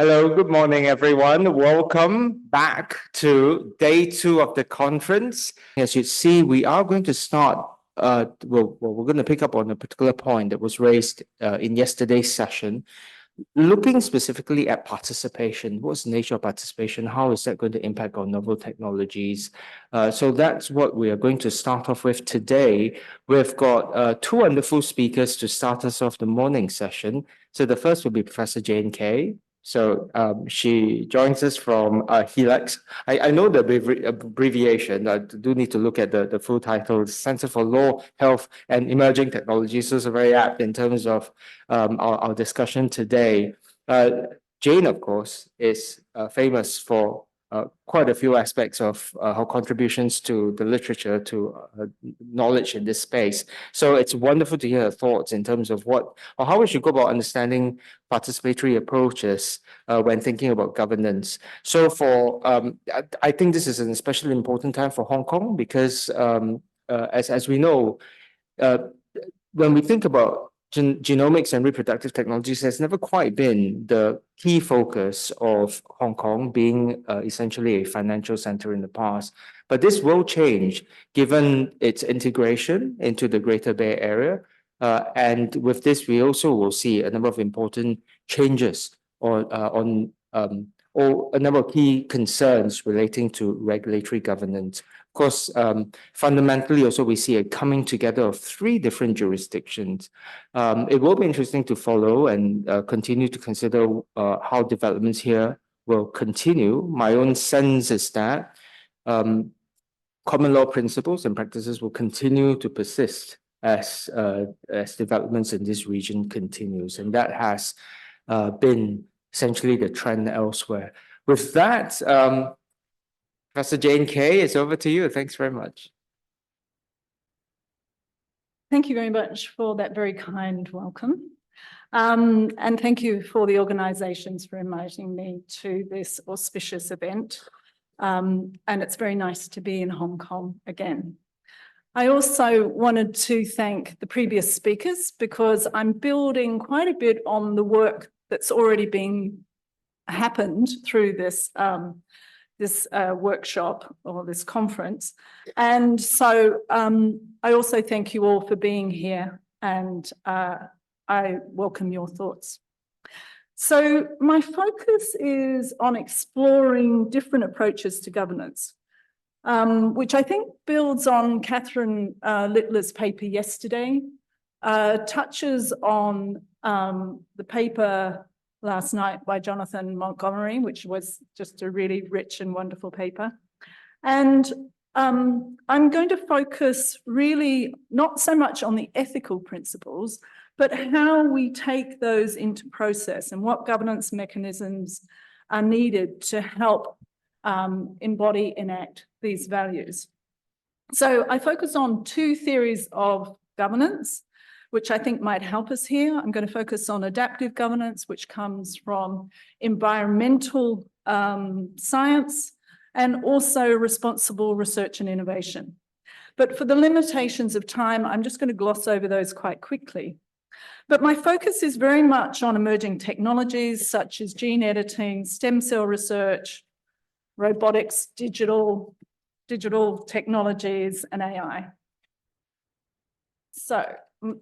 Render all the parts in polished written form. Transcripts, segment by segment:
Hello, good morning, everyone. Welcome back to day 2 of the conference. As you see, we are going to start. We're going to pick up on a particular point that was raised in yesterday's session, looking specifically at participation. What's the nature of participation? How is that going to impact on novel technologies? So that's what we are going to start off with today. We've got two wonderful speakers to start us off the morning session. So the first will be Professor Jane Kaye. So she joins us from HeLEX. I know the abbreviation. I do need to look at the full title, Center for Law, Health and Emerging Technologies. So it's very apt in terms of our discussion today. Jane, of course, is famous for quite a few aspects of her contributions to the literature, to knowledge in this space. So it's wonderful to hear her thoughts in terms of what or how we should go about understanding participatory approaches when thinking about governance. So I think this is an especially important time for Hong Kong because as we know, when we think about genomics and reproductive technologies, has never quite been the key focus of Hong Kong, being essentially a financial center in the past. But this will change given its integration into the Greater Bay Area. And with this, we also will see a number of important changes or a number of key concerns relating to regulatory governance. Of course, fundamentally, also we see a coming together of 3 different jurisdictions. It will be interesting to follow and continue to consider how developments here will continue. My own sense is that common law principles and practices will continue to persist as developments in this region continues, and that has been essentially the trend elsewhere. With that, Professor Jane Kaye, it's over to you. Thanks very much. Thank you very much for that very kind welcome. And thank you for the organisations for inviting me to this auspicious event. And it's very nice to be in Hong Kong again. I also wanted to thank the previous speakers because I'm building quite a bit on the work that's already happened through this workshop or this conference. And so I also thank you all for being here, and I welcome your thoughts. So my focus is on exploring different approaches to governance, which I think builds on Catherine Littler's paper yesterday, touches on the paper last night by Jonathan Montgomery, which was just a really rich and wonderful paper. And I'm going to focus really not so much on the ethical principles, but how we take those into process and what governance mechanisms are needed to help embody, enact these values. So I focus on 2 theories of governance, which I think might help us here. I'm going to focus on adaptive governance, which comes from environmental science and also responsible research and innovation. But for the limitations of time, I'm just going to gloss over those quite quickly. But my focus is very much on emerging technologies such as gene editing, stem cell research, robotics, digital technologies, and AI. So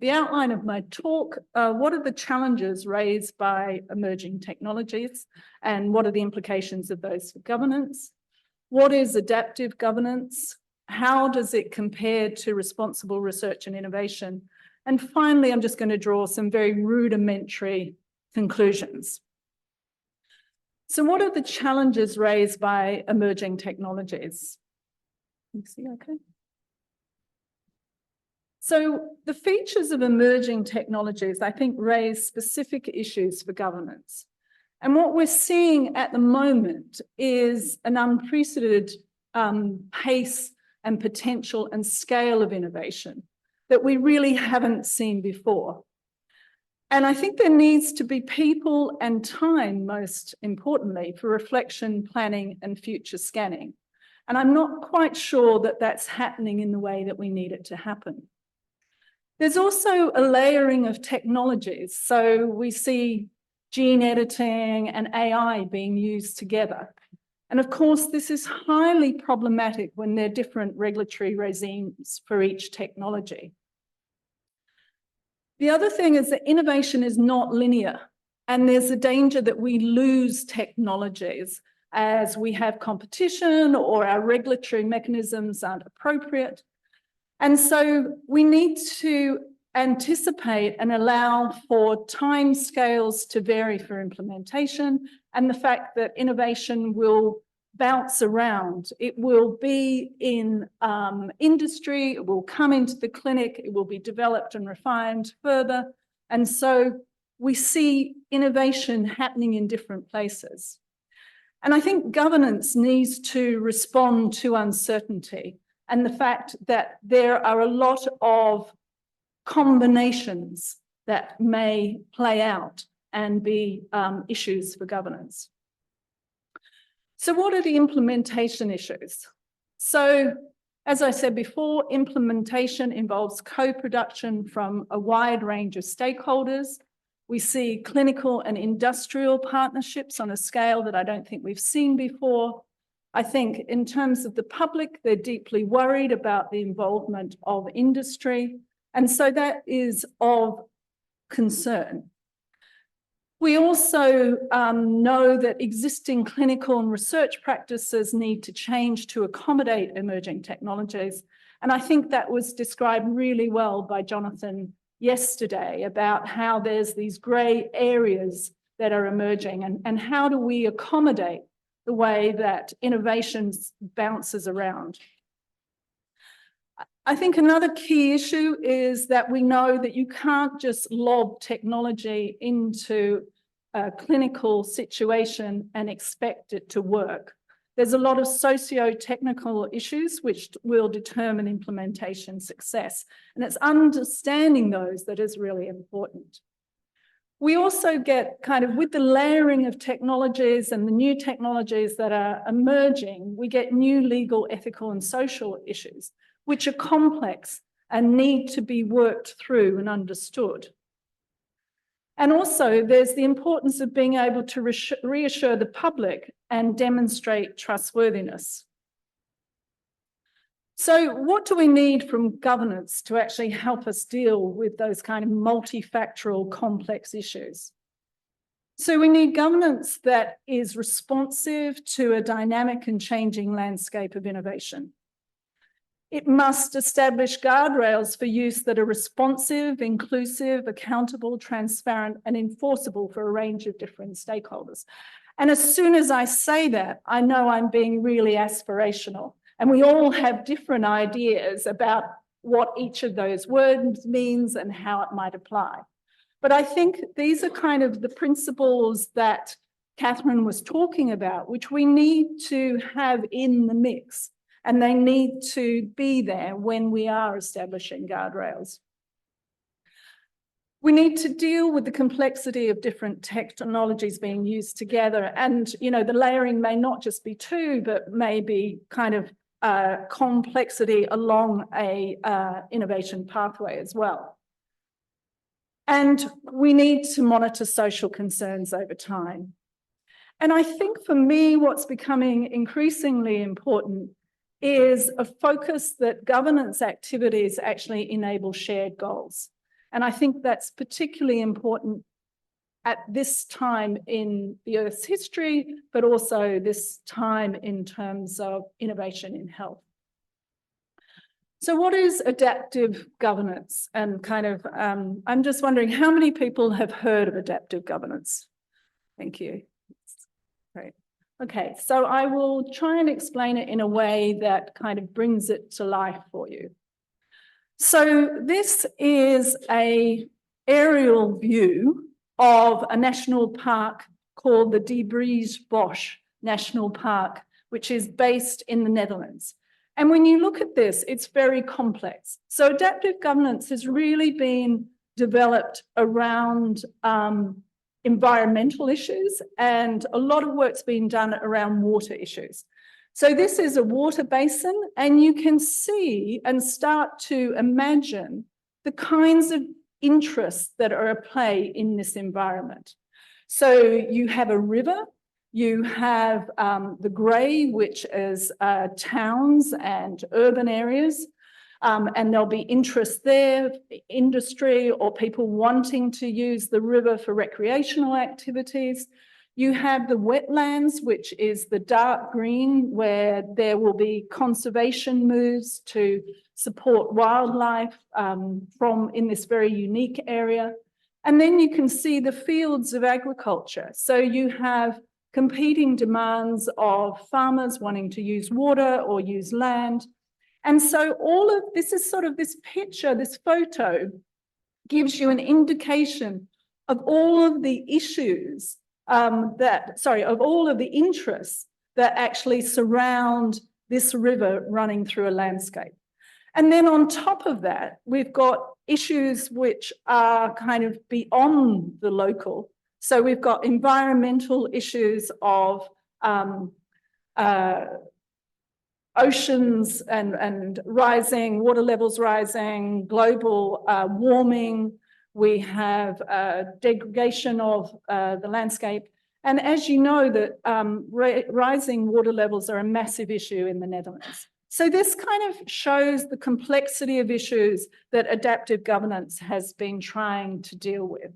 the outline of my talk, what are the challenges raised by emerging technologies and what are the implications of those for governance? What is adaptive governance? How does it compare to responsible research and innovation? And finally, I'm just going to draw some very rudimentary conclusions. So what are the challenges raised by emerging technologies? Can you see okay? So the features of emerging technologies, I think, raise specific issues for governance. And what we're seeing at the moment is an unprecedented pace and potential and scale of innovation that we really haven't seen before. And I think there needs to be people and time, most importantly, for reflection, planning, and future scanning. And I'm not quite sure that that's happening in the way that we need it to happen. There's also a layering of technologies. So we see gene editing and AI being used together. And of course, this is highly problematic when there are different regulatory regimes for each technology. The other thing is that innovation is not linear, and there's a danger that we lose technologies as we have competition or our regulatory mechanisms aren't appropriate. And so we need to anticipate and allow for timescales to vary for implementation, and the fact that innovation will bounce around. It will be in industry, it will come into the clinic, it will be developed and refined further. And so we see innovation happening in different places. And I think governance needs to respond to uncertainty and the fact that there are a lot of combinations that may play out and be issues for governance. So what are the implementation issues? So, as I said before, implementation involves co-production from a wide range of stakeholders. We see clinical and industrial partnerships on a scale that I don't think we've seen before. I think in terms of the public, they're deeply worried about the involvement of industry. And so that is of concern. We also know that existing clinical and research practices need to change to accommodate emerging technologies. And I think that was described really well by Jonathan yesterday about how there's these grey areas that are emerging, and how do we accommodate the way that innovation bounces around. I think another key issue is that we know that you can't just lob technology into a clinical situation and expect it to work. There's a lot of socio-technical issues which will determine implementation success, and it's understanding those that is really important. We also get kind of, with the layering of technologies and the new technologies that are emerging, we get new legal, ethical, and social issues, which are complex and need to be worked through and understood. And also, there's the importance of being able to reassure the public and demonstrate trustworthiness. So what do we need from governance to actually help us deal with those kind of multifactorial complex issues? So we need governance that is responsive to a dynamic and changing landscape of innovation. It must establish guardrails for use that are responsive, inclusive, accountable, transparent, and enforceable for a range of different stakeholders. And as soon as I say that, I know I'm being really aspirational. And we all have different ideas about what each of those words means and how it might apply. But I think these are kind of the principles that Catherine was talking about, which we need to have in the mix. And they need to be there when we are establishing guardrails. We need to deal with the complexity of different technologies being used together. And, you know, the layering may not just be two, but maybe kind of complexity along a innovation pathway as well. And we need to monitor social concerns over time. And I think for me, what's becoming increasingly important is a focus that governance activities actually enable shared goals. And I think that's particularly important at this time in the Earth's history, but also this time in terms of innovation in health. So what is adaptive governance? And kind of, I'm just wondering how many people have heard of adaptive governance? Thank you. Great. Okay, so I will try and explain it in a way that kind of brings it to life for you. So this is an aerial view of a national park called the De Vries-Bosch National Park, which is based in the Netherlands. And when you look at this, it's very complex. So adaptive governance has really been developed around environmental issues, and a lot of work's been done around water issues. So this is a water basin, and you can see and start to imagine the kinds of interests that are at play in this environment. So you have a river, you have the grey, which is towns and urban areas, and there'll be interest there, industry or people wanting to use the river for recreational activities. You have the wetlands, which is the dark green, where there will be conservation moves to support wildlife from in this very unique area. And then you can see the fields of agriculture. So you have competing demands of farmers wanting to use water or use land. And so all of this is sort of this picture, this photo gives you an indication of all of the issues of all of the interests that actually surround this river running through a landscape. And then on top of that, we've got issues which are kind of beyond the local. So we've got environmental issues of oceans and rising, water levels rising, global warming. We have degradation of the landscape. And as you know, that rising water levels are a massive issue in the Netherlands. So this kind of shows the complexity of issues that adaptive governance has been trying to deal with.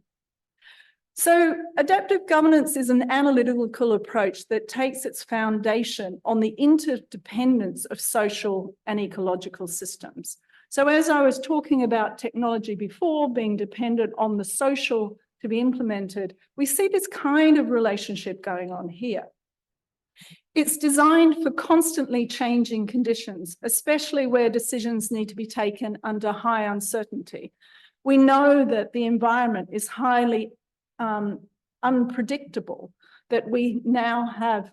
So adaptive governance is an analytical approach that takes its foundation on the interdependence of social and ecological systems. So as I was talking about technology before being dependent on the social to be implemented, we see this kind of relationship going on here. It's designed for constantly changing conditions, especially where decisions need to be taken under high uncertainty. We know that the environment is highly unpredictable, that we now have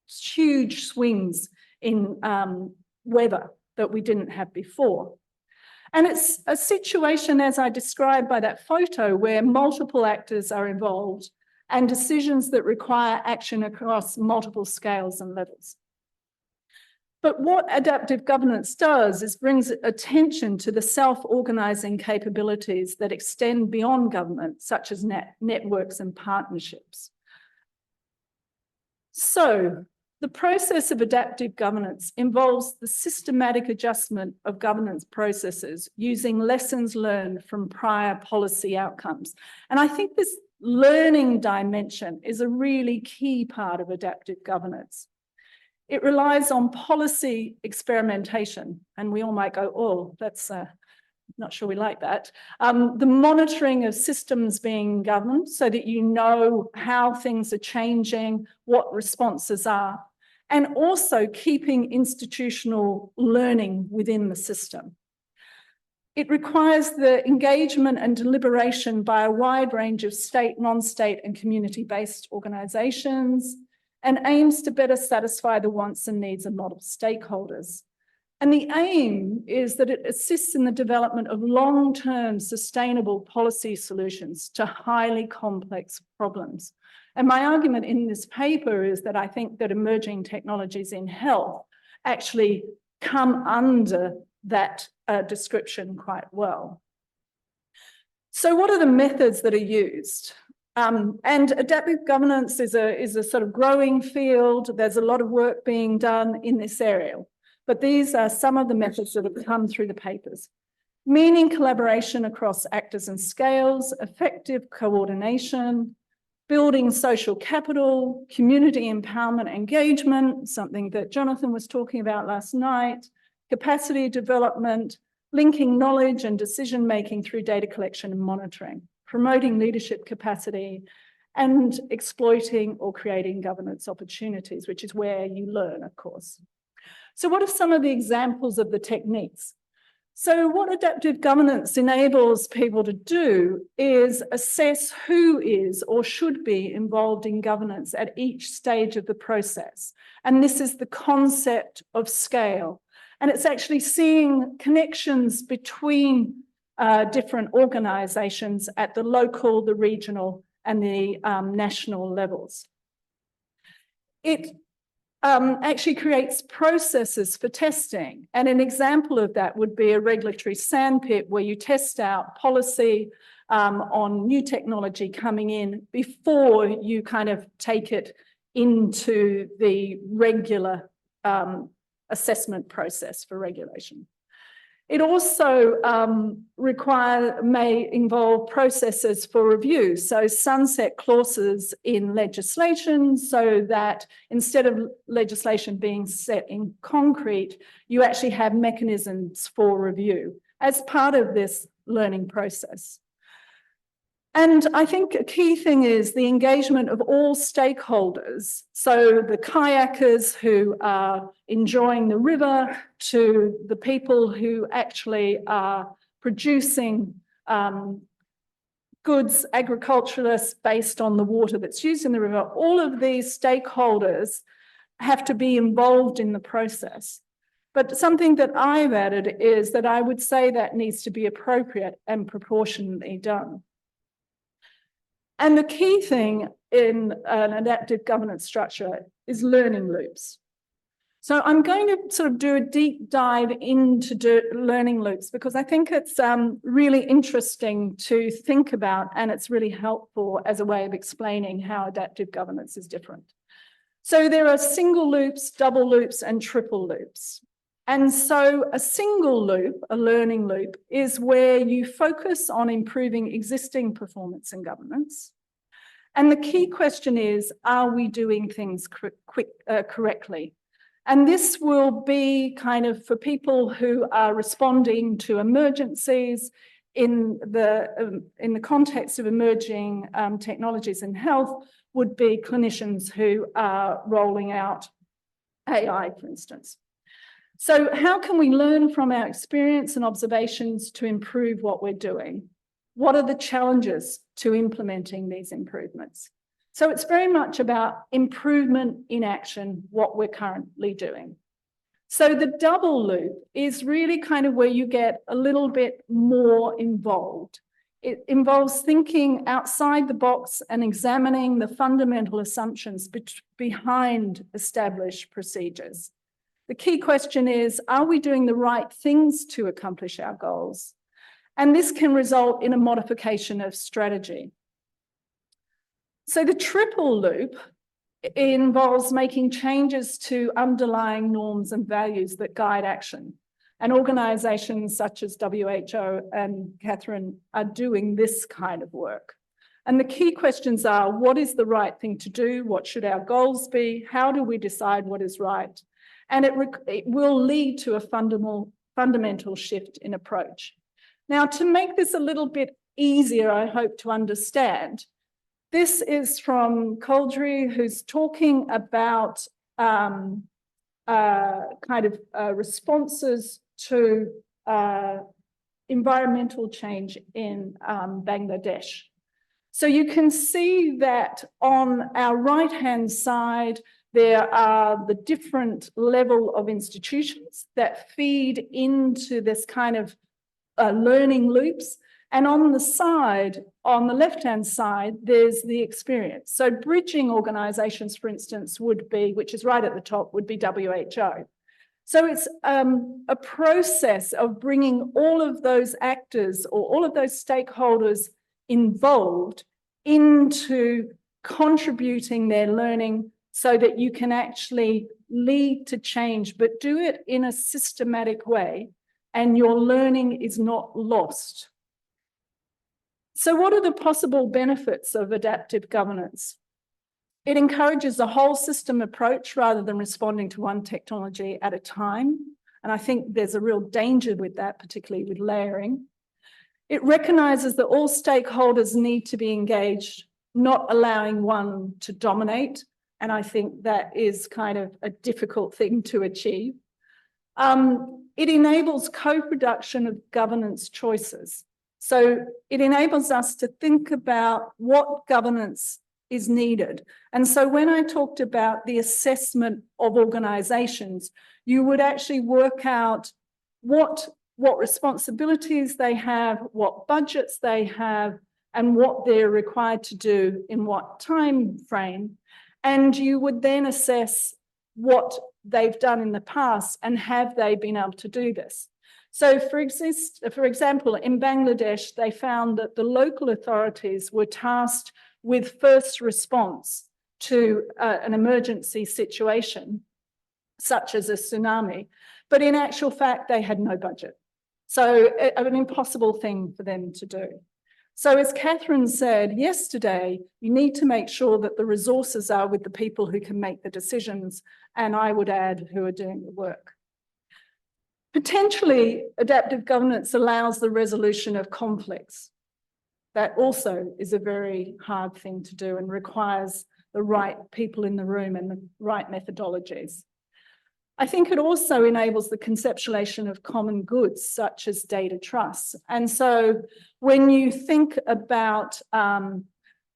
huge swings in weather that we didn't have before. And it's a situation, as I described by that photo, where multiple actors are involved and decisions that require action across multiple scales and levels. But what adaptive governance does is brings attention to the self-organizing capabilities that extend beyond government, such as networks and partnerships. So the process of adaptive governance involves the systematic adjustment of governance processes using lessons learned from prior policy outcomes. And I think this learning dimension is a really key part of adaptive governance. It relies on policy experimentation, and we all might go, oh, that's not sure we like that. The monitoring of systems being governed so that you know how things are changing, what responses are, and also keeping institutional learning within the system. It requires the engagement and deliberation by a wide range of state, non-state, and community-based organisations, and aims to better satisfy the wants and needs of multiple stakeholders. And the aim is that it assists in the development of long-term sustainable policy solutions to highly complex problems. And my argument in this paper is that I think that emerging technologies in health actually come under that description quite well. So what are the methods that are used? And adaptive governance is a sort of growing field. There's a lot of work being done in this area, but these are some of the methods that have come through the papers. Meaning collaboration across actors and scales, effective coordination, building social capital, community empowerment engagement, something that Jonathan was talking about last night, capacity development, linking knowledge and decision-making through data collection and monitoring, promoting leadership capacity, and exploiting or creating governance opportunities, which is where you learn, of course. So what are some of the examples of the techniques? So what adaptive governance enables people to do is assess who is or should be involved in governance at each stage of the process. And this is the concept of scale. And it's actually seeing connections between different organisations at the local, the regional, and the national levels. It actually creates processes for testing. And an example of that would be a regulatory sandpit where you test out policy on new technology coming in before you kind of take it into the regular assessment process for regulation. It also may involve processes for review, so sunset clauses in legislation, so that instead of legislation being set in concrete, you actually have mechanisms for review as part of this learning process. And I think a key thing is the engagement of all stakeholders. So the kayakers who are enjoying the river, to the people who actually are producing goods, agriculturalists based on the water that's used in the river, all of these stakeholders have to be involved in the process. But something that I've added is that I would say that needs to be appropriate and proportionally done. And the key thing in an adaptive governance structure is learning loops. So I'm going to sort of do a deep dive into learning loops because I think it's really interesting to think about, and it's really helpful as a way of explaining how adaptive governance is different. So there are single loops, double loops, and triple loops. And so a single loop, a learning loop, is where you focus on improving existing performance and governance. And the key question is, are we doing things correctly? And this will be kind of for people who are responding to emergencies in the context of emerging technologies in health, would be clinicians who are rolling out AI, for instance. So how can we learn from our experience and observations to improve what we're doing? What are the challenges to implementing these improvements? So it's very much about improvement in action, what we're currently doing. So the double loop is really kind of where you get a little bit more involved. It involves thinking outside the box and examining the fundamental assumptions behind established procedures. The key question is, are we doing the right things to accomplish our goals? And this can result in a modification of strategy. So the triple loop involves making changes to underlying norms and values that guide action. And organisations such as WHO and Catherine are doing this kind of work. And the key questions are, what is the right thing to do? What should our goals be? How do we decide what is right? And it will lead to a fundamental shift in approach. Now, to make this a little bit easier, I hope, to understand, this is from Coldry, who's talking about responses to environmental change in Bangladesh. So you can see that on our right-hand side, there are the different level of institutions that feed into this kind of learning loops. And on the side, on the left-hand side, there's the experience. So bridging organisations, for instance, would be, which is right at the top, would be WHO. So it's a process of bringing all of those actors or all of those stakeholders involved into contributing their learning so that you can actually lead to change, but do it in a systematic way, and your learning is not lost. So what are the possible benefits of adaptive governance? It encourages a whole system approach rather than responding to one technology at a time. And I think there's a real danger with that, particularly with layering. It recognises that all stakeholders need to be engaged, not allowing one to dominate. And I think that is kind of a difficult thing to achieve. It enables co-production of governance choices. So it enables us to think about what governance is needed. And so when I talked about the assessment of organisations, you would actually work out what responsibilities they have, what budgets they have, and what they're required to do in what time frame. And you would then assess what they've done in the past and have they been able to do this. So for example, in Bangladesh, they found that the local authorities were tasked with first response to an emergency situation, such as a tsunami, but in actual fact, they had no budget. So an impossible thing for them to do. So as Catherine said yesterday, you need to make sure that the resources are with the people who can make the decisions, and I would add, who are doing the work. Potentially, adaptive governance allows the resolution of conflicts. That also is a very hard thing to do and requires the right people in the room and the right methodologies. I think it also enables the conceptualization of common goods, such as data trusts. And so when you think about the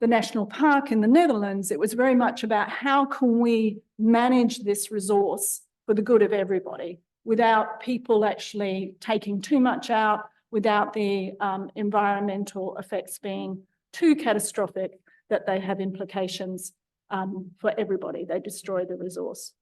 national park in the Netherlands, it was very much about how can we manage this resource for the good of everybody without people actually taking too much out, without the environmental effects being too catastrophic that they have implications for everybody. They destroy the resource.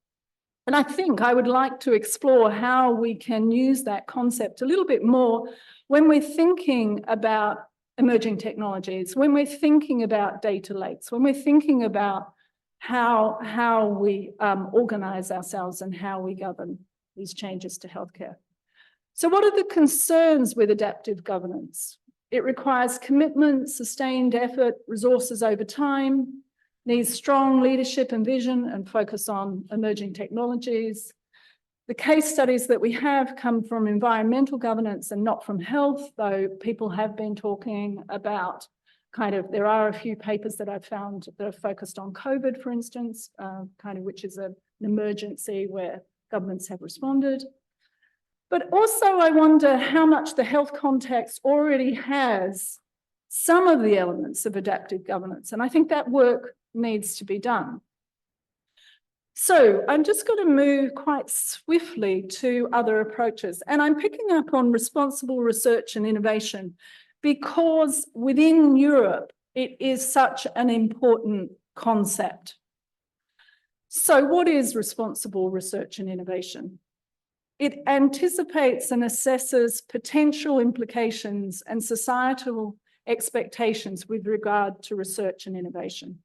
And I think I would like to explore how we can use that concept a little bit more when we're thinking about emerging technologies, when we're thinking about data lakes, when we're thinking about how we organize ourselves and how we govern these changes to healthcare. So what are the concerns with adaptive governance? It requires commitment, sustained effort, resources over time, needs strong leadership and vision and focus on emerging technologies. The case studies that we have come from environmental governance and not from health, though people have been talking about there are a few papers that I've found that are focused on COVID, for instance, which is an emergency where governments have responded. But also I wonder how much the health context already has some of the elements of adaptive governance. And I think that work needs to be done. So I'm just going to move quite swiftly to other approaches. And I'm picking up on responsible research and innovation because within Europe, it is such an important concept. So what is responsible research and innovation? It anticipates and assesses potential implications and societal expectations with regard to research and innovation.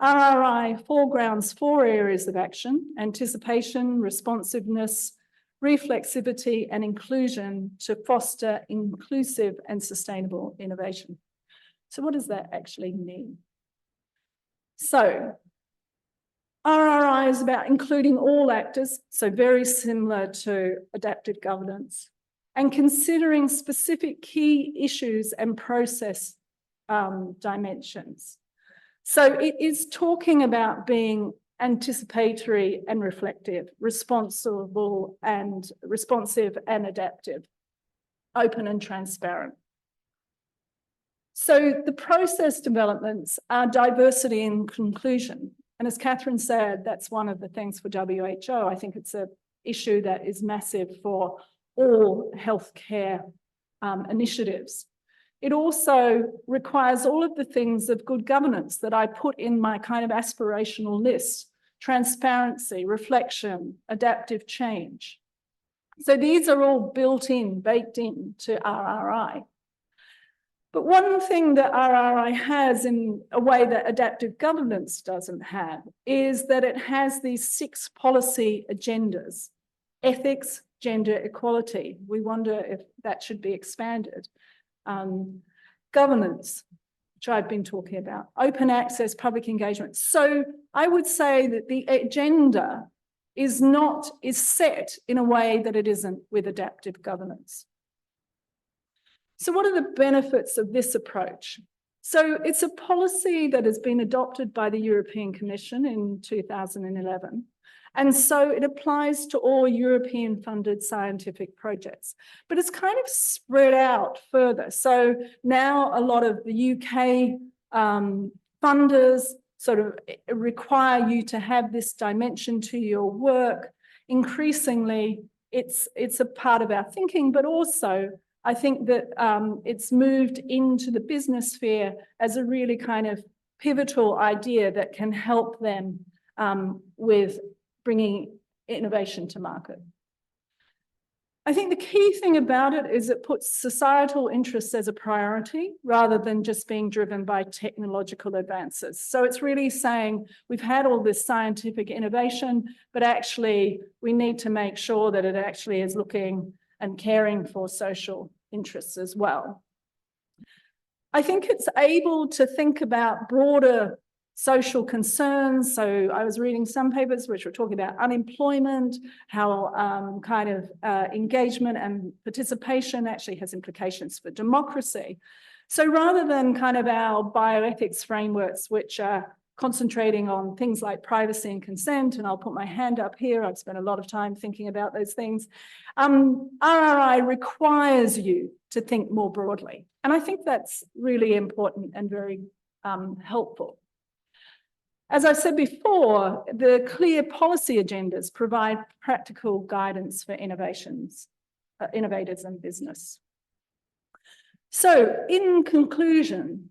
RRI foregrounds 4 areas of action: anticipation, responsiveness, reflexivity, and inclusion to foster inclusive and sustainable innovation. So what does that actually mean? So RRI is about including all actors, so very similar to adaptive governance, and considering specific key issues and process dimensions. So it is talking about being anticipatory and reflective, responsive and adaptive, open and transparent. So the process developments are diversity and inclusion. And as Catherine said, that's one of the things for WHO. I think it's an issue that is massive for all healthcare initiatives. It also requires all of the things of good governance that I put in my aspirational list: transparency, reflection, adaptive change. So these are all built in, baked in to RRI. But one thing that RRI has in a way that adaptive governance doesn't have is that it has these 6 policy agendas: ethics, gender equality. We wonder if that should be expanded. Governance, which I've been talking about, open access, public engagement. So I would say that the agenda is set in a way that it isn't with adaptive governance. So what are the benefits of this approach? So it's a policy that has been adopted by the European Commission in 2011. And so it applies to all European-funded scientific projects, but it's spread out further. So now a lot of the UK funders require you to have this dimension to your work. Increasingly, it's a part of our thinking, but also I think that it's moved into the business sphere as a really pivotal idea that can help them with bringing innovation to market. I think the key thing about it is it puts societal interests as a priority rather than just being driven by technological advances. So it's really saying we've had all this scientific innovation, but actually we need to make sure that it actually is looking and caring for social interests as well. I think it's able to think about broader social concerns. So I was reading some papers which were talking about unemployment, how engagement and participation actually has implications for democracy. So rather than kind of our bioethics frameworks, which are concentrating on things like privacy and consent, and I'll put my hand up here, I've spent a lot of time thinking about those things, RRI requires you to think more broadly. And I think that's really important and very helpful. As I said before, the clear policy agendas provide practical guidance for innovators and business. So in conclusion,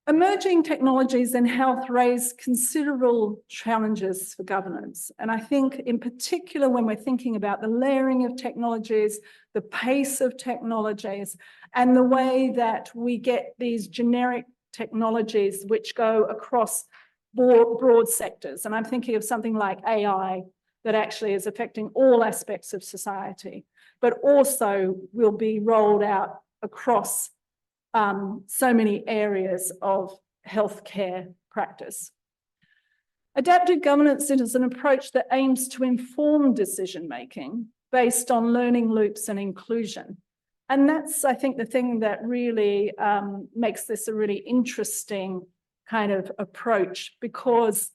emerging technologies in health raise considerable challenges for governance. And I think in particular, when we're thinking about the layering of technologies, the pace of technologies, and the way that we get these generic technologies which go across broad sectors. And I'm thinking of something like AI that actually is affecting all aspects of society, but also will be rolled out across so many areas of healthcare practice. Adaptive governance is an approach that aims to inform decision-making based on learning loops and inclusion. And that's, I think, the thing that really makes this a really interesting kind of approach, because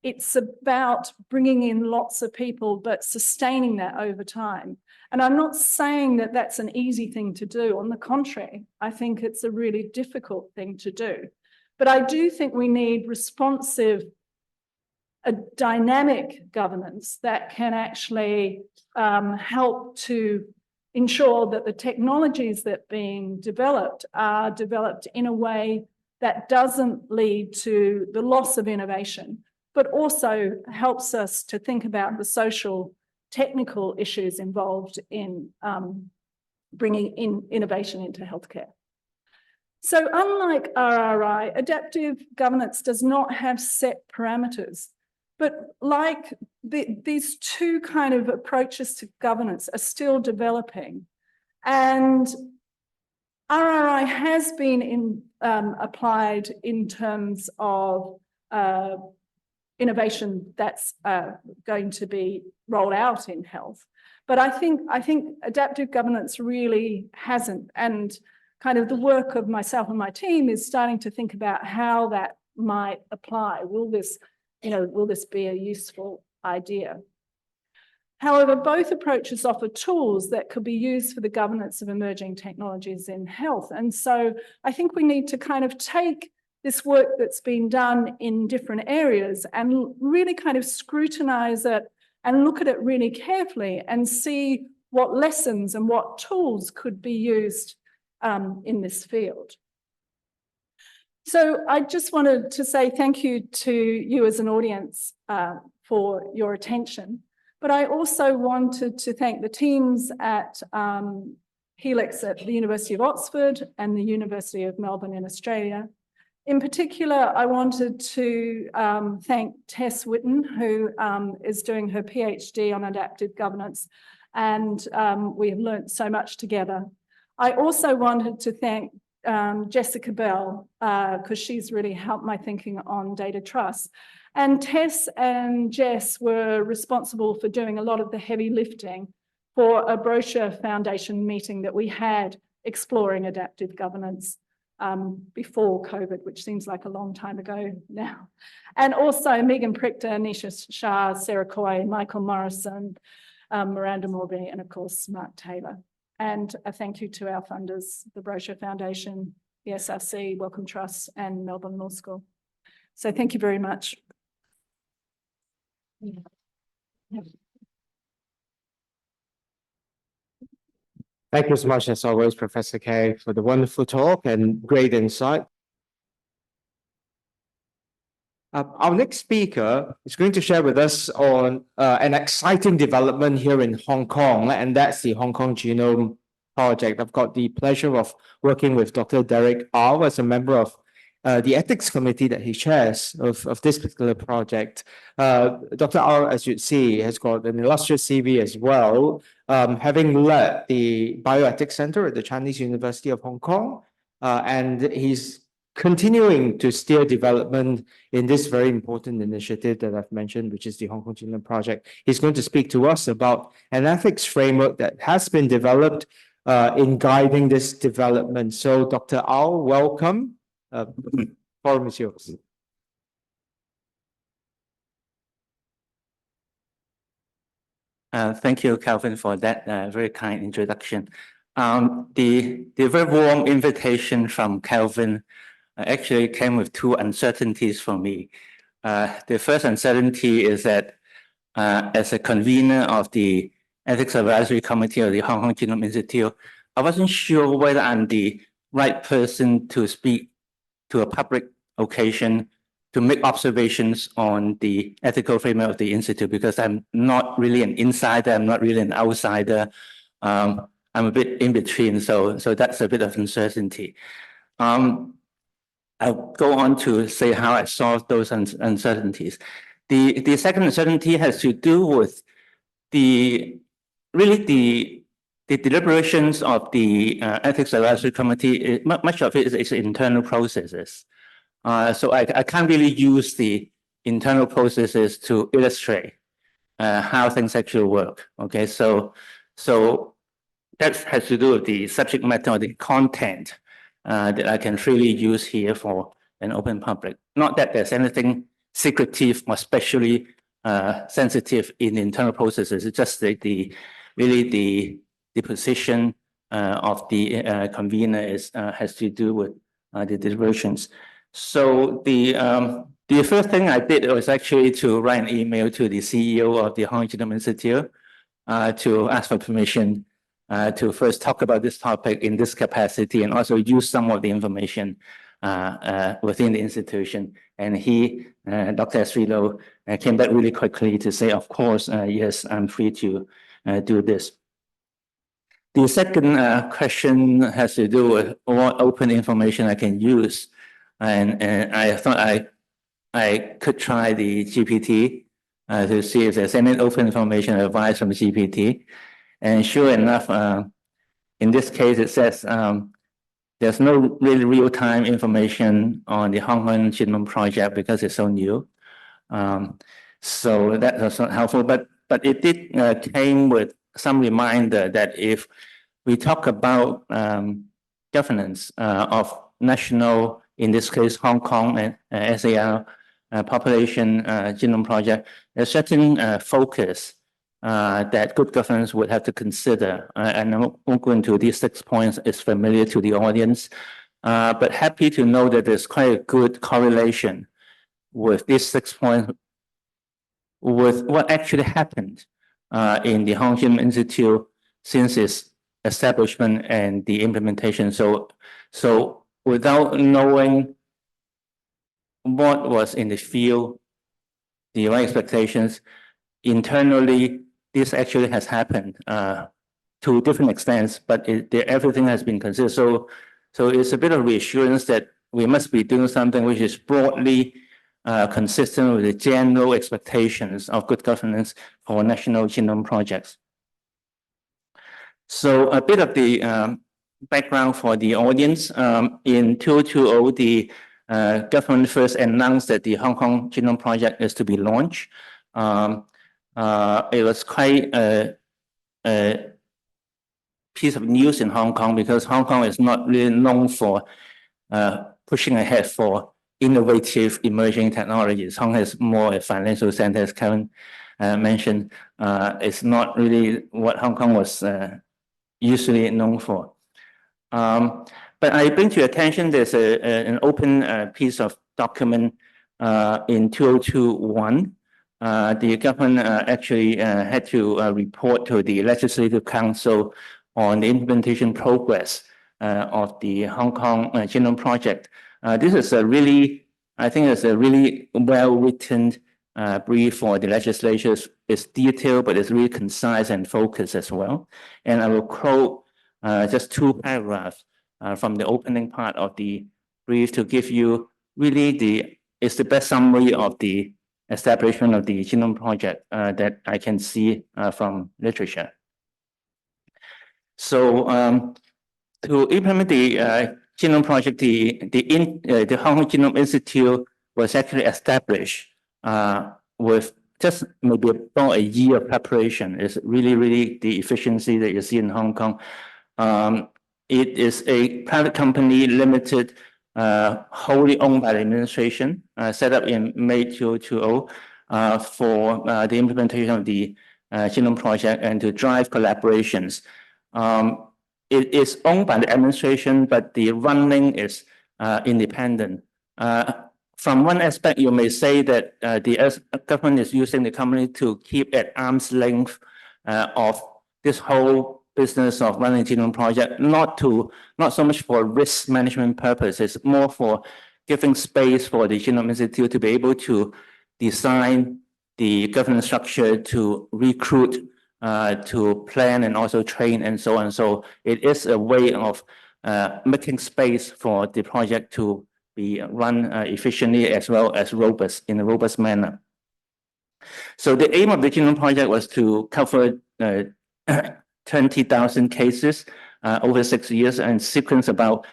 it's about bringing in lots of people, but sustaining that over time. And I'm not saying that that's an easy thing to do. On the contrary, I think it's a really difficult thing to do. But I do think we need responsive, a dynamic governance that can actually help to ensure that the technologies that are being developed are developed in a way that doesn't lead to the loss of innovation, but also helps us to think about the social, technical issues involved in bringing in innovation into healthcare. So unlike RRI, adaptive governance does not have set parameters, but like these two kind of approaches to governance are still developing. And RRI has been applied in terms of innovation that's going to be rolled out in health. But I think adaptive governance really hasn't. And kind of the work of myself and my team is starting to think about how that might apply. Will this be a useful idea? However, both approaches offer tools that could be used for the governance of emerging technologies in health. And so I think we need to kind of take this work that's been done in different areas and really kind of scrutinize it and look at it really carefully and see what lessons and what tools could be used in this field. So I just wanted to say thank you to you as an audience for your attention. But I also wanted to thank the teams at HeLEX at the University of Oxford and the University of Melbourne in Australia. In particular, I wanted to thank Tess Witten, who is doing her PhD on adaptive governance, and we have learnt so much together. I also wanted to thank Jessica Bell, because she's really helped my thinking on data trust. And Tess and Jess were responsible for doing a lot of the heavy lifting for a brochure foundation meeting that we had exploring adaptive governance before COVID, which seems like a long time ago now. And also Megan Prichter, Nisha Shah, Sarah Kaye, Michael Morrison, Miranda Morby, and of course, Mark Taylor. And a thank you to our funders, the Brochure Foundation, the SRC, Wellcome Trust, and Melbourne Law School. So thank you very much. Thank you so much, as always, Professor Kaye, for the wonderful talk and great insight. Our next speaker is going to share with us on an exciting development here in Hong Kong, and that's the Hong Kong Genome Project. I've got the pleasure of working with Dr. Derrick Au as a member of the ethics committee that he chairs of this particular project. Dr. Au, as you see, has got an illustrious CV as well, having led the Bioethics Center at the Chinese University of Hong Kong, and he's continuing to steer development in this very important initiative that I've mentioned, which is the Hong Kong Genome Project. He's going to speak to us about an ethics framework that has been developed in guiding this development. So, Dr. Au, welcome. Forum is yours. Thank you, Calvin, for that very kind introduction. The very warm invitation from Calvin actually came with two uncertainties for me. The first uncertainty is that as a convener of the Ethics Advisory Committee of the Hong Kong Genome Institute, I wasn't sure whether I'm the right person to speak to a public occasion to make observations on the ethical framework of the Institute, because I'm not really an insider, I'm not really an outsider. I'm a bit in between, so that's a bit of uncertainty. I'll go on to say how I solved those uncertainties. The second uncertainty has to do with the deliberations of the Ethics Advisory Committee. Much of it is internal processes. So I can't really use the internal processes to illustrate how things actually work. Okay, so that has to do with the subject matter or the content that I can freely use here for an open public. Not that there's anything secretive or especially sensitive in internal processes. It's just the position of the convener has to do with the deliberations. So the first thing I did was actually to write an email to the CEO of the Hong Kong Genome Institute to ask for permission to first talk about this topic in this capacity and also use some of the information within the institution. And he, Dr. Leung, came back really quickly to say, of course, yes, I'm free to do this. The second question has to do with what open information I can use. And I thought I could try the GPT to see if there's any open information advice from the GPT. And sure enough, in this case, it says there's no really real-time information on the Hong Kong Genome Project because it's so new. So that was not helpful, but it did came with some reminder that if we talk about governance of national, in this case, Hong Kong and SAR population genome project, there's certain focus that good governance would have to consider. And I won't go into these 6 points, it's familiar to the audience, but happy to know that there's quite a good correlation with these 6 points with what actually happened in the Hong Kong Genome Institute since its establishment and the implementation. So without knowing what was in the field, the right expectations, internally, this actually has happened to different extents, but everything has been considered. So it's a bit of reassurance that we must be doing something which is broadly consistent with the general expectations of good governance for national genome projects. So a bit of the background for the audience. In 2020, the government first announced that the Hong Kong Genome Project is to be launched. It was quite a piece of news in Hong Kong because Hong Kong is not really known for pushing ahead for innovative emerging technologies. Hong Kong is more a financial center, as Kevin mentioned. It's not really what Hong Kong was usually known for. But I bring to your attention, there's an open piece of document in 2021. The government actually had to report to the Legislative Council on the implementation progress of the Hong Kong Genome Project. This is a really I think it's a really well-written brief for the legislature. It's detailed, but it's really concise and focused as well. And I will quote just 2 paragraphs from the opening part of the brief to give you really it's the best summary of the establishment of the Genome Project that I can see from literature. So to implement the Genome Project, the Hong Kong Genome Institute was actually established with just maybe about a year of preparation. It's really the efficiency that you see in Hong Kong. It is a private company, limited, wholly owned by the administration, set up in May 2020 for the implementation of the Genome Project and to drive collaborations. It is owned by the administration, but the running is independent. From one aspect, you may say that the government is using the company to keep at arm's length of this whole business of running Genome Project, not so much for risk management purposes, more for giving space for the Genome Institute to be able to design the governance structure, to recruit, to plan and also train and so on. So it is a way of making space for the project to be run efficiently as well as in a robust manner. So the aim of the Genome Project was to cover 20,000 cases over 6 years and sequence about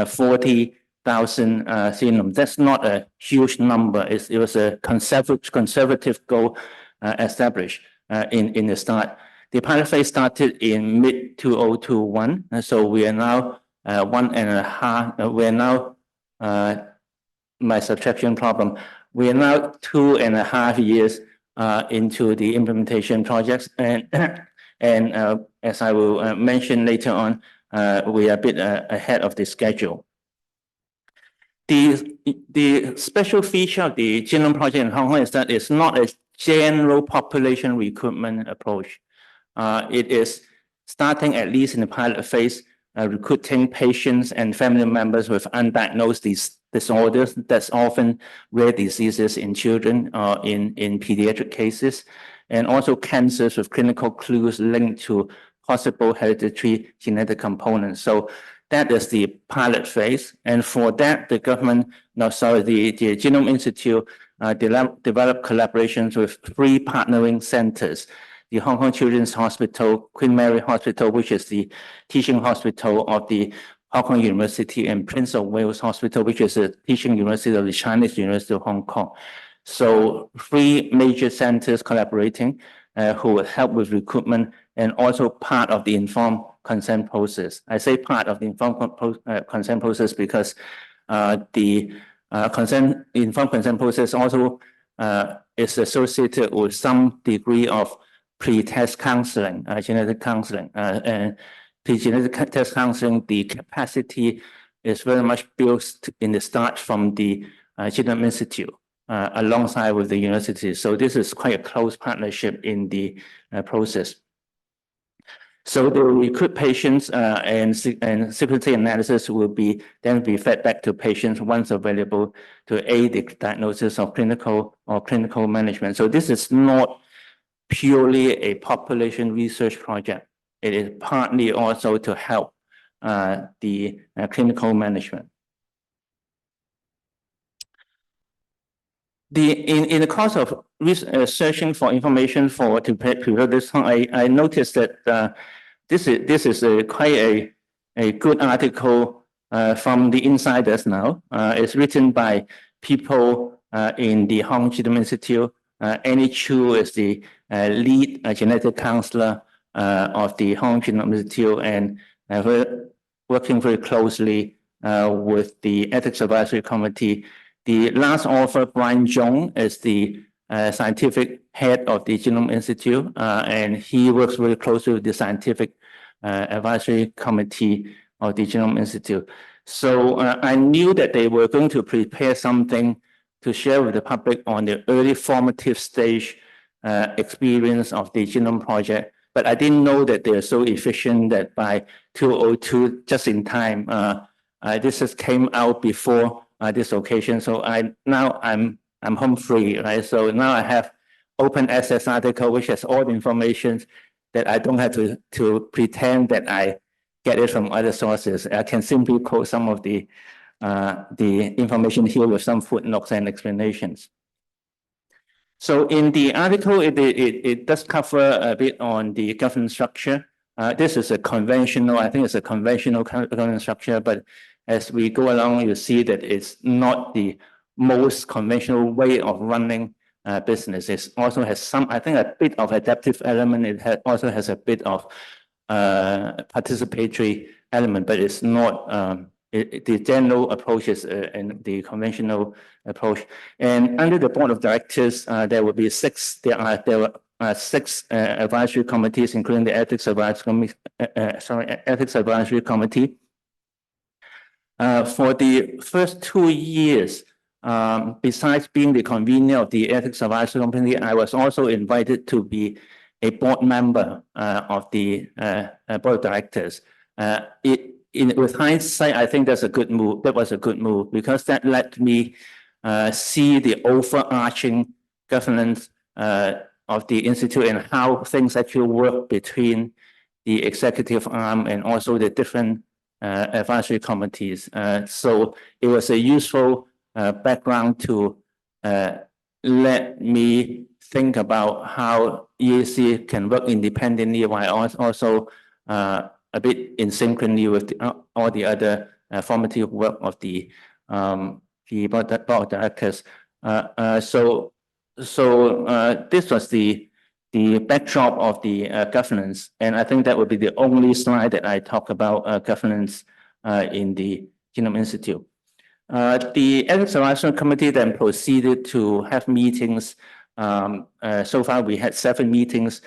40,000 genomes. That's not a huge number. It was a conservative goal established in the start. The pilot phase started in mid-2021, so we are now 1.5. We are now my subtraction problem. We are now 2.5 years into the implementation projects, and as I will mention later on, we are a bit ahead of the schedule. The special feature of the Genome Project in Hong Kong is that it's not a general population recruitment approach. It is starting, at least in the pilot phase, recruiting patients and family members with undiagnosed disorders. That's often rare diseases in children or in pediatric cases, and also cancers with clinical clues linked to possible hereditary genetic components. So that is the pilot phase. And for that, the Genome Institute developed collaborations with 3 partnering centers: the Hong Kong Children's Hospital, Queen Mary Hospital, which is the teaching hospital of the Hong Kong University, and Prince of Wales Hospital, which is a teaching university of the Chinese University of Hong Kong. So 3 major centers collaborating who will help with recruitment and also part of the informed consent process. I say part of the informed consent process because the informed consent process also is associated with some degree of pre-test counseling, genetic counseling. And pre-genetic test counseling, the capacity is very much built in the start from the Genome Institute alongside with the university. So this is quite a close partnership in the process. So the recruit patients and security analysis will then be fed back to patients once available to aid the diagnosis of clinical management. So this is not purely a population research project. It is partly also to help the clinical management. In the course of searching for information to prepare this, I noticed that this is quite a good article from the insiders now. It's written by people in the Hong Kong Genome Institute. Annie Chu is the lead genetic counselor of the Hong Kong Genome Institute, and we're working very closely with the Ethics Advisory Committee. The last author, Brian Zhong, is the scientific head of the Genome Institute, and he works very closely with the scientific advisory committee of the Genome Institute. So I knew that they were going to prepare something to share with the public on the early formative stage experience of the Genome Project, but I didn't know that they're so efficient that by 2002, just in time, this just came out before this occasion. So I'm home free, right? So now I have open access article which has all the information that I don't have to pretend that I get it from other sources. I can simply quote some of the information here with some footnotes and explanations. So in the article, it does cover a bit on the governance structure. This is a conventional, I think it's a conventional governance structure, but as we go along, you see that it's not the most conventional way of running business. It also has some, I think, a bit of adaptive element. It also has a bit of participatory element, but it's not the general approach is and the conventional approach. And under the board of directors, there will be six. There are six advisory committees, including the ethics advisory committee. For the first 2 years, besides being the convener of the ethics advisory committee, I was also invited to be a board member of the board of directors. With hindsight, I think that's a good move. That was a good move because that let me see the overarching governance of the institute and how things actually work between the executive arm and also the different advisory committees. So it was a useful background to let me think about how EAC can work independently while also a bit in synchrony with all the other formative work of the board of directors. So this was the backdrop of the governance, and I think that would be the only slide that I talk about governance in the Genome Institute. The Ethics Advisory Committee then proceeded to have meetings. So far, we had 7 meetings.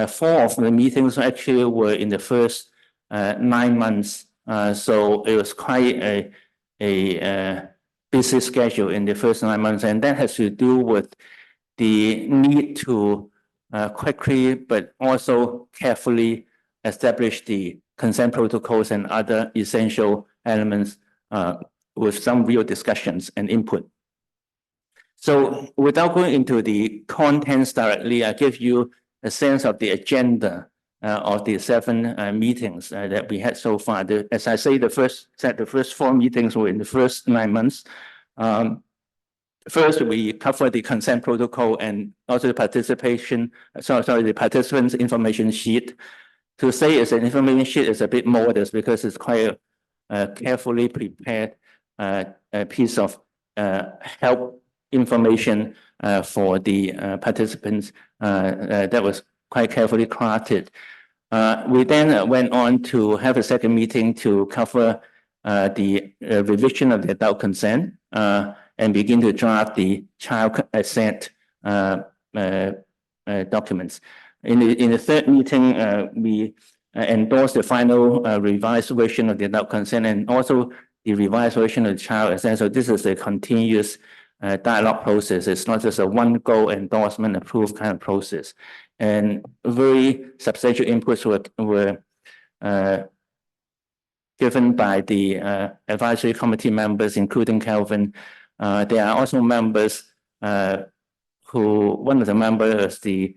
4 of the meetings actually were in the first 9 months. So it was quite a busy schedule in the first 9 months, and that has to do with the need to quickly but also carefully establish the consent protocols and other essential elements with some real discussions and input. So without going into the contents directly, I give you a sense of the agenda of the 7 meetings that we had so far. As I say, the first 4 meetings were in the first 9 months. First, we covered the consent protocol and also the the participants' information sheet. To say it's an information sheet is a bit modest because it's quite a carefully prepared a piece of help information for the participants that was quite carefully crafted. We then went on to have a second meeting to cover the revision of the adult consent and begin to draft the child consent documents. In the third meeting, we endorsed the final revised version of the adult consent and also the revised version of the child consent. So this is a continuous dialogue process. It's not just a one-go endorsement approved kind of process. And very substantial inputs were given by the advisory committee members, including Kelvin. There are also members one of the members is the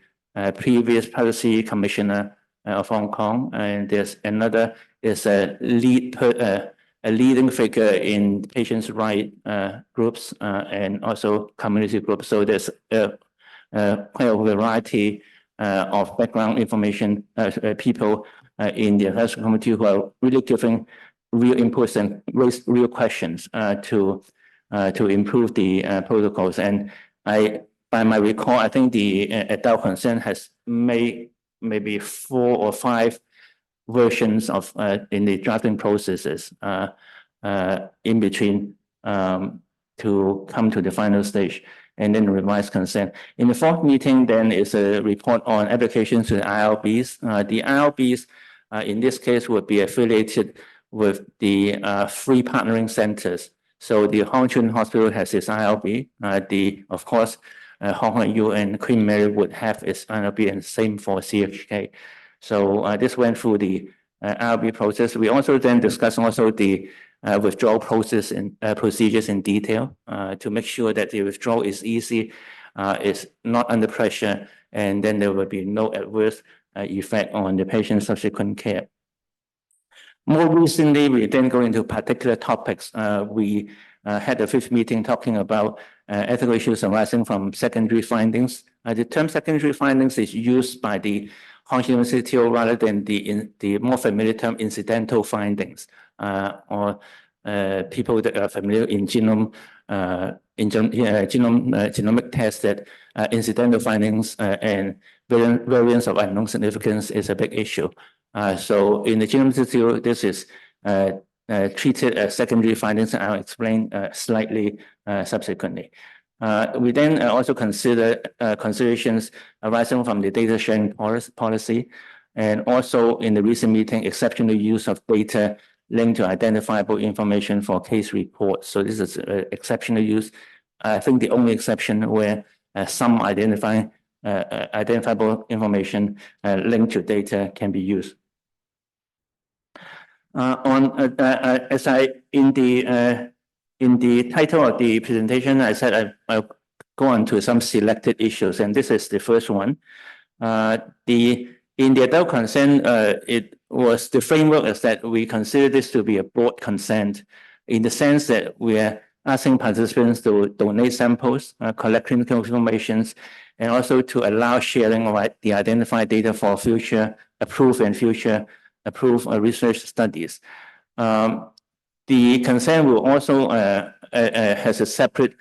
previous privacy commissioner of Hong Kong, and there's another is a leading figure in patients' rights groups and also community groups. So there's quite a variety of background information people in the advisory committee who are really giving real inputs and raise real questions to improve the protocols. And by my recall, I think the adult consent has made maybe 4 or 5 versions of in the drafting processes in between to come to the final stage and then revised consent. In the 4th meeting, then is a report on applications to the ILBs. The ILBs in this case would be affiliated with the 3 partnering centers. So the Hong Chun Hospital has its ILB. Of course, Hong Kong U and Queen Mary would have its ILB, and same for CHK. So this went through the RB process. We also then discuss also the withdrawal process and procedures in detail to make sure that the withdrawal is easy, is not under pressure, and then there will be no adverse effect on the patient's subsequent care. More recently, we then go into particular topics. We had a fifth meeting talking about ethical issues arising from secondary findings. The term secondary findings is used by the Hong University rather than the more familiar term incidental findings, or people that are familiar in genomic tests that incidental findings and variants of unknown significance is a big issue. So in the Genomics Institute, this is treated as secondary findings, and I'll explain slightly subsequently. We then also consider considerations arising from the data sharing policy, and also in the recent meeting, exceptional use of data linked to identifiable information for case reports. So this is exceptional use. I think the only exception where some identifiable information linked to data can be used. In the title of the presentation, I said I'll go on to some selected issues, and this is the first one. In the adult consent, it was the framework is that we consider this to be a broad consent in the sense that we are asking participants to donate samples, collect clinical information, and also to allow sharing of the identified data for future approved research studies. The consent will also has a separate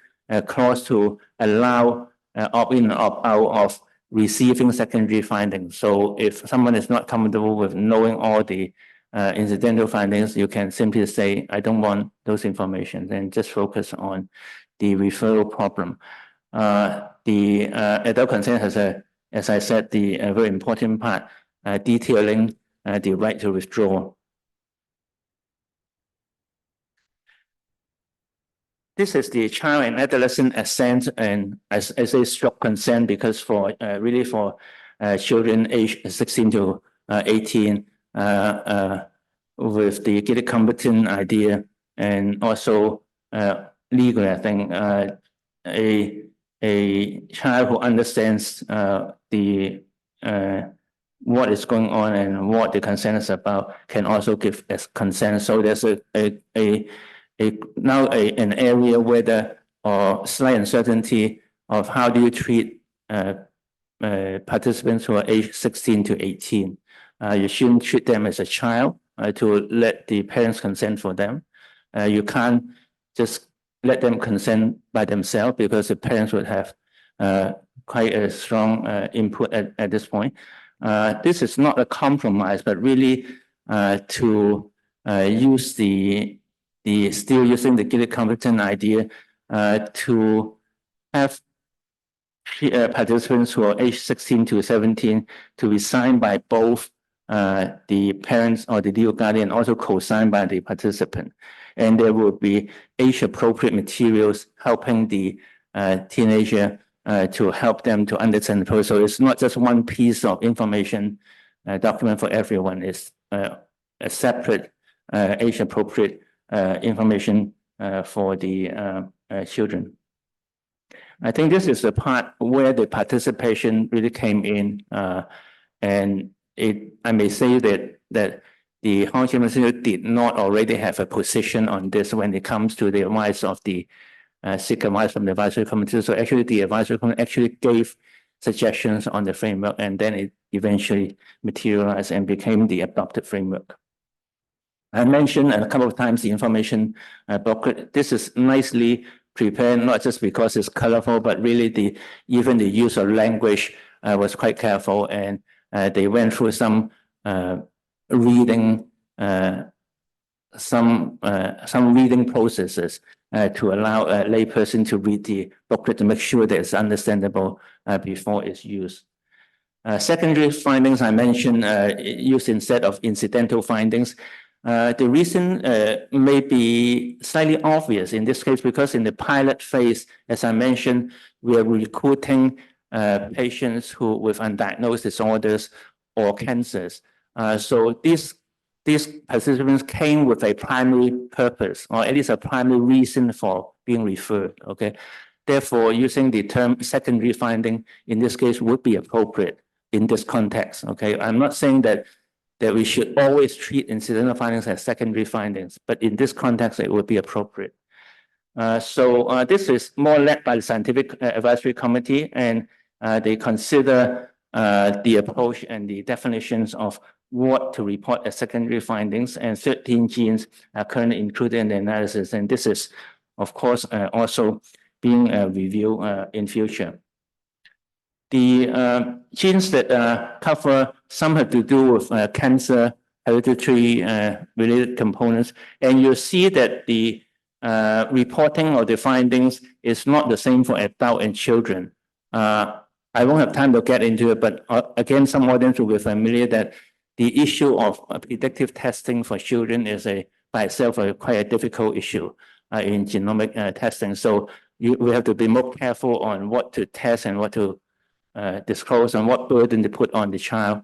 clause to allow opt-in and opt-out of receiving secondary findings. So if someone is not comfortable with knowing all the incidental findings, you can simply say, I don't want those information, and just focus on the referral problem. The adult consent has as I said, the very important part, detailing the right to withdraw. This is the child and adolescent assent, and as I say, stroke consent, because for really for children aged 16 to 18 with the gated competent idea, and also legally, I think a child who understands the what is going on and what the consent is about can also give as consent. So there's now an area where the slight uncertainty of how do you treat participants who are aged 16 to 18. You shouldn't treat them as a child to let the parents consent for them. You can't just let them consent by themselves because the parents would have quite a strong input at this point. This is not a compromise, but really to use still using the gated competent idea to have participants who are aged 16 to 17 to be signed by both the parents or the legal guardian, also co-signed by the participant. And there will be age-appropriate materials helping the teenager to help them to understand the process. So it's not just one piece of information document for everyone. It's a separate age-appropriate information for the children. I think this is the part where the participation really came in, and I may say that the Hong Kong Institute did not already have a position on this when it comes to the advice of the seek advice from the advisory committee. So actually, the advisory committee actually gave suggestions on the framework, and then it eventually materialized and became the adopted framework. I mentioned a couple of times the information booklet. This is nicely prepared, not just because it's colorful, but really even the use of language was quite careful, and they went through some reading reading processes to allow a layperson to read the booklet to make sure that it's understandable before it's used. Secondary findings I mentioned used instead of incidental findings. The reason may be slightly obvious in this case because in the pilot phase, as I mentioned, we are recruiting patients who with undiagnosed disorders or cancers. So this these participants came with a primary purpose, or at least a primary reason for being referred, okay? Therefore, using the term secondary finding in this case would be appropriate in this context, okay? I'm not saying that we should always treat incidental findings as secondary findings, but in this context, it would be appropriate. So this is more led by the Scientific Advisory Committee, and they consider the approach and the definitions of what to report as secondary findings, and 13 genes are currently included in the analysis. And this is, of course, also being reviewed in future. The genes that cover, some have to do with cancer, hereditary related components, and you see that the reporting of the findings is not the same for adult and children. I won't have time to get into it, but again, some audience will be familiar that the issue of predictive testing for children is by itself quite a difficult issue in genomic testing. So we have to be more careful on what to test and what to disclose and what burden to put on the child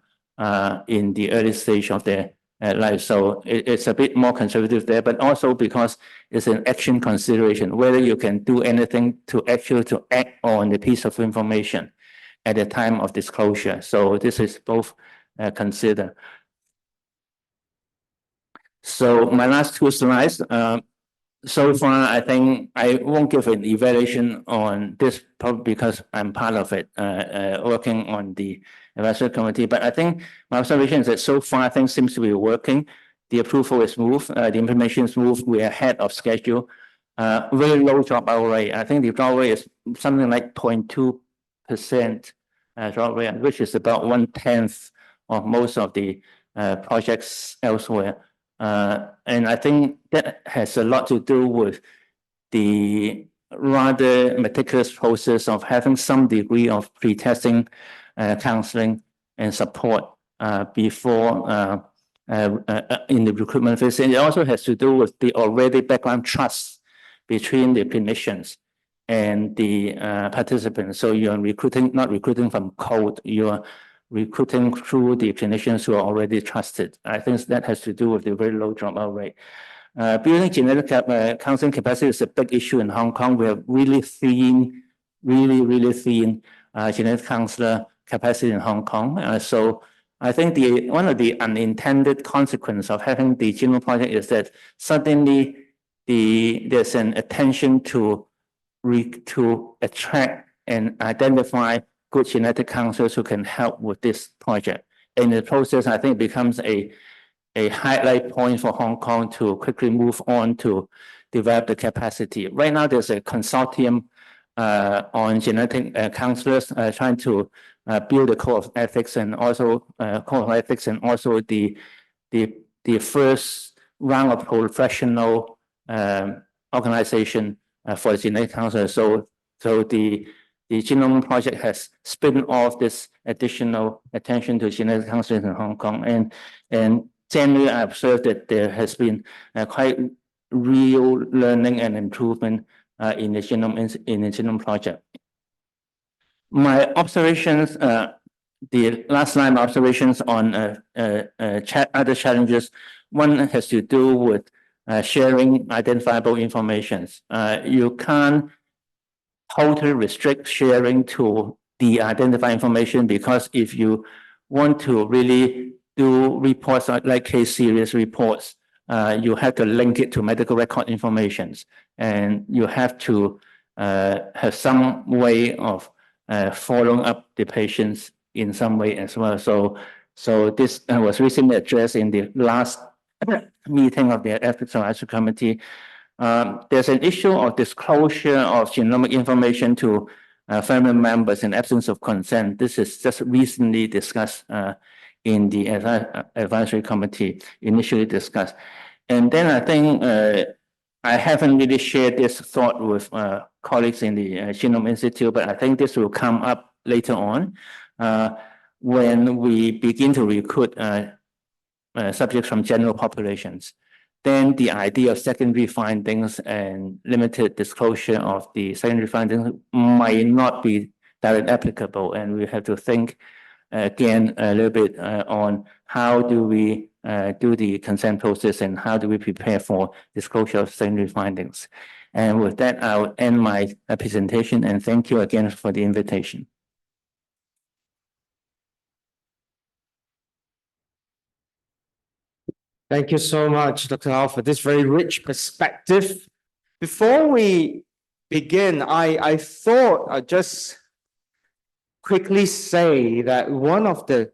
in the early stage of their life. So it's a bit more conservative there, but also because it's an action consideration, whether you can do anything to act on the piece of information at the time of disclosure. So this is both considered. So my last two slides. So far, I think I won't give an evaluation on this probably because I'm part of it, working on the advisory committee. But I think my observation is that so far things seems to be working. The approval is smooth, the implementation is smooth. We're ahead of schedule. Very low dropout rate. I think the dropout rate is something like 0.2% drop rate, which is about 1/10 of most of the projects elsewhere. And I think that has a lot to do with the rather meticulous process of having some degree of pre-testing, counseling, and support before in the recruitment phase. And it also has to do with the already background trust between the clinicians and the participants. So you're not recruiting from cold, you're recruiting through the clinicians who are already trusted. I think that has to do with the very low dropout rate. Building genetic counseling capacity is a big issue in Hong Kong. We have really thin genetic counselor capacity in Hong Kong. So I think one of the unintended consequences of having the Genome Project is that suddenly there's an attention to attract and identify good genetic counselors who can help with this project. In the process, I think it becomes a highlight point for Hong Kong to quickly move on to develop the capacity. Right now, there's a consortium on genetic counselors trying to build a code of ethics and also the first round of professional organization for the genetic counselors. So the Genome Project has spun off this additional attention to genetic counseling in Hong Kong. And generally, I observed that there has been quite real learning and improvement in the Genome Project. My observations, the last line observations on other challenges, one has to do with sharing identifiable information. You can't totally restrict sharing to the identified information, because if you want to really do reports like case series reports, you have to link it to medical record information, and you have to have some way of following up the patients in some way as well. So this was recently addressed in the last meeting of the Ethics Advisory Committee. There's an issue of disclosure of genomic information to family members in absence of consent. This is just recently discussed in the advisory committee, initially discussed. And then I think I haven't really shared this thought with colleagues in the Genome Institute, but I think this will come up later on when we begin to recruit subjects from general populations. Then the idea of secondary findings and limited disclosure of the secondary findings might not be directly applicable, and we have to think again a little bit on how do we do the consent process and how do we prepare for disclosure of secondary findings. And with that, I'll end my presentation and thank you again for the invitation. Thank you so much, Dr. Au, for this very rich perspective. Before we begin, I thought I'd just quickly say that one of the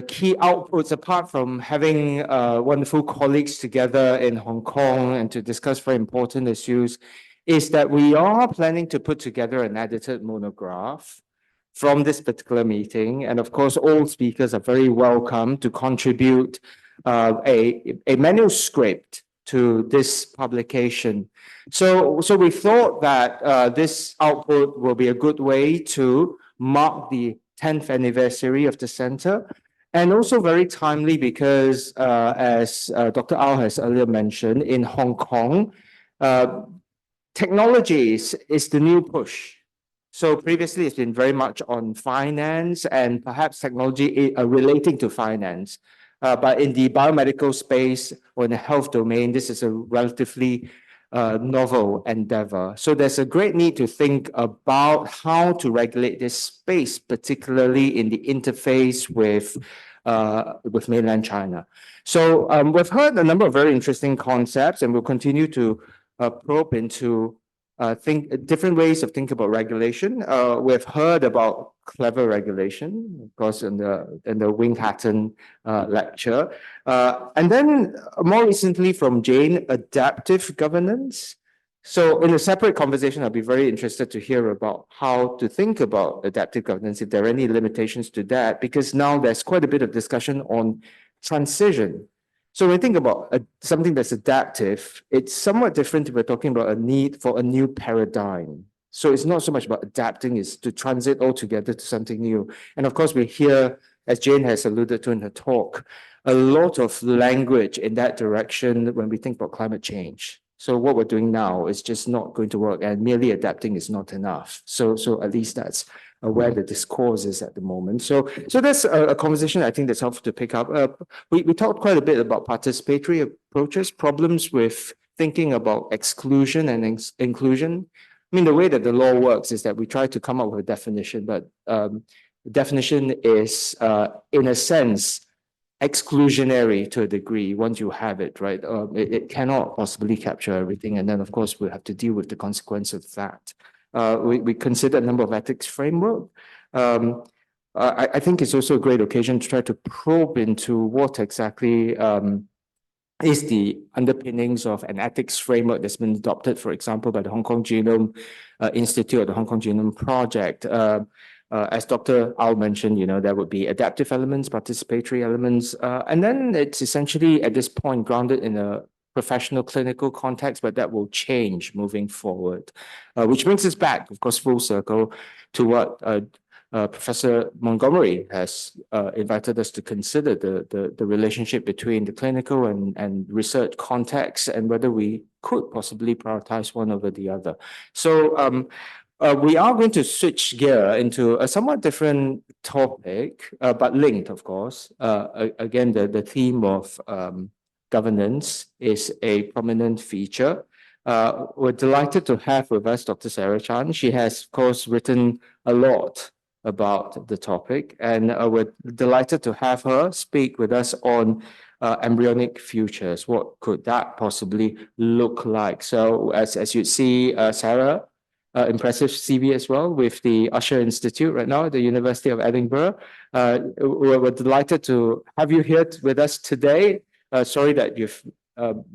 key outputs, apart from having wonderful colleagues together in Hong Kong and to discuss very important issues, is that we are planning to put together an edited monograph from this particular meeting. And of course, all speakers are very welcome to contribute a manuscript to this publication. So we thought that this output will be a good way to mark the 10th anniversary of the center, and also very timely because, as Dr. Au has earlier mentioned, in Hong Kong, technology is the new push. So previously, it's been very much on finance and perhaps technology relating to finance. But in the biomedical space or in the health domain, this is a relatively novel endeavor. So there's a great need to think about how to regulate this space, particularly in the interface with mainland China. So we've heard a number of very interesting concepts, and we'll continue to probe into different ways of thinking about regulation. We've heard about clever regulation, of course, in the Wing Hatton lecture. And then more recently from Jane, adaptive governance. So in a separate conversation, I'll be very interested to hear about how to think about adaptive governance, if there are any limitations to that, because now there's quite a bit of discussion on transition. So when we think about something that's adaptive, it's somewhat different if we're talking about a need for a new paradigm. So it's not so much about adapting, it's to transit altogether to something new. And of course, we hear, as Jane has alluded to in her talk, a lot of language in that direction when we think about climate change. So what we're doing now is just not going to work, and merely adapting is not enough. So at least that's where the discourse is at the moment. So that's a conversation I think that's helpful to pick up. We talked quite a bit about participatory approaches, problems with thinking about exclusion and inclusion. I mean, the way that the law works is that we try to come up with a definition, but the definition is, in a sense, exclusionary to a degree once you have it, right? It cannot possibly capture everything. And then, of course, we'll have to deal with the consequence of that. We consider a number of ethics framework. I think it's also a great occasion to try to probe into what exactly is the underpinnings of an ethics framework that's been adopted, for example, by the Hong Kong Genome Institute or the Hong Kong Genome Project. As Dr. Au mentioned, there would be adaptive elements, participatory elements, and then it's essentially at this point grounded in a professional clinical context, but that will change moving forward, which brings us back, of course, full circle to what Professor Montgomery has invited us to consider, the relationship between the clinical and research context and whether we could possibly prioritize one over the other. So we are going to switch gear into a somewhat different topic, but linked, of course. Again, the theme of governance is a prominent feature. We're delighted to have with us Dr. Sarah Chan. She has, of course, written a lot about the topic, and we're delighted to have her speak with us on embryonic futures. What could that possibly look like? So as you see, Sarah, impressive CV as well with the Usher Institute right now at the University of Edinburgh. We're delighted to have you here with us today. Sorry that you've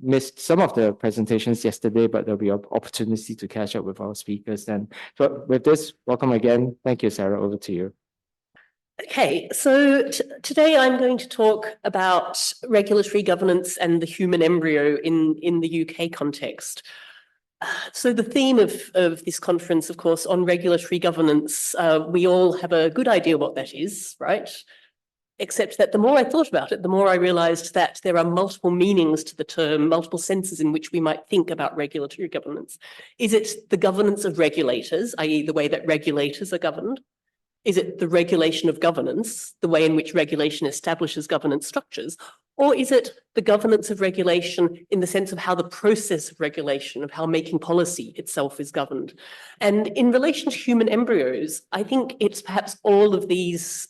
missed some of the presentations yesterday, but there'll be an opportunity to catch up with our speakers then. So with this, welcome again. Thank you, Sarah. Over to you. Okay, so today I'm going to talk about regulatory governance and the human embryo in the UK context. So the theme of this conference, of course, on regulatory governance, we all have a good idea what that is, right? Except that the more I thought about it, the more I realized that there are multiple meanings to the term, multiple senses in which we might think about regulatory governance. Is it the governance of regulators, i.e. the way that regulators are governed? Is it the regulation of governance, the way in which regulation establishes governance structures? Or is it the governance of regulation in the sense of how the process of regulation, of how making policy itself is governed? And in relation to human embryos, I think it's perhaps all of these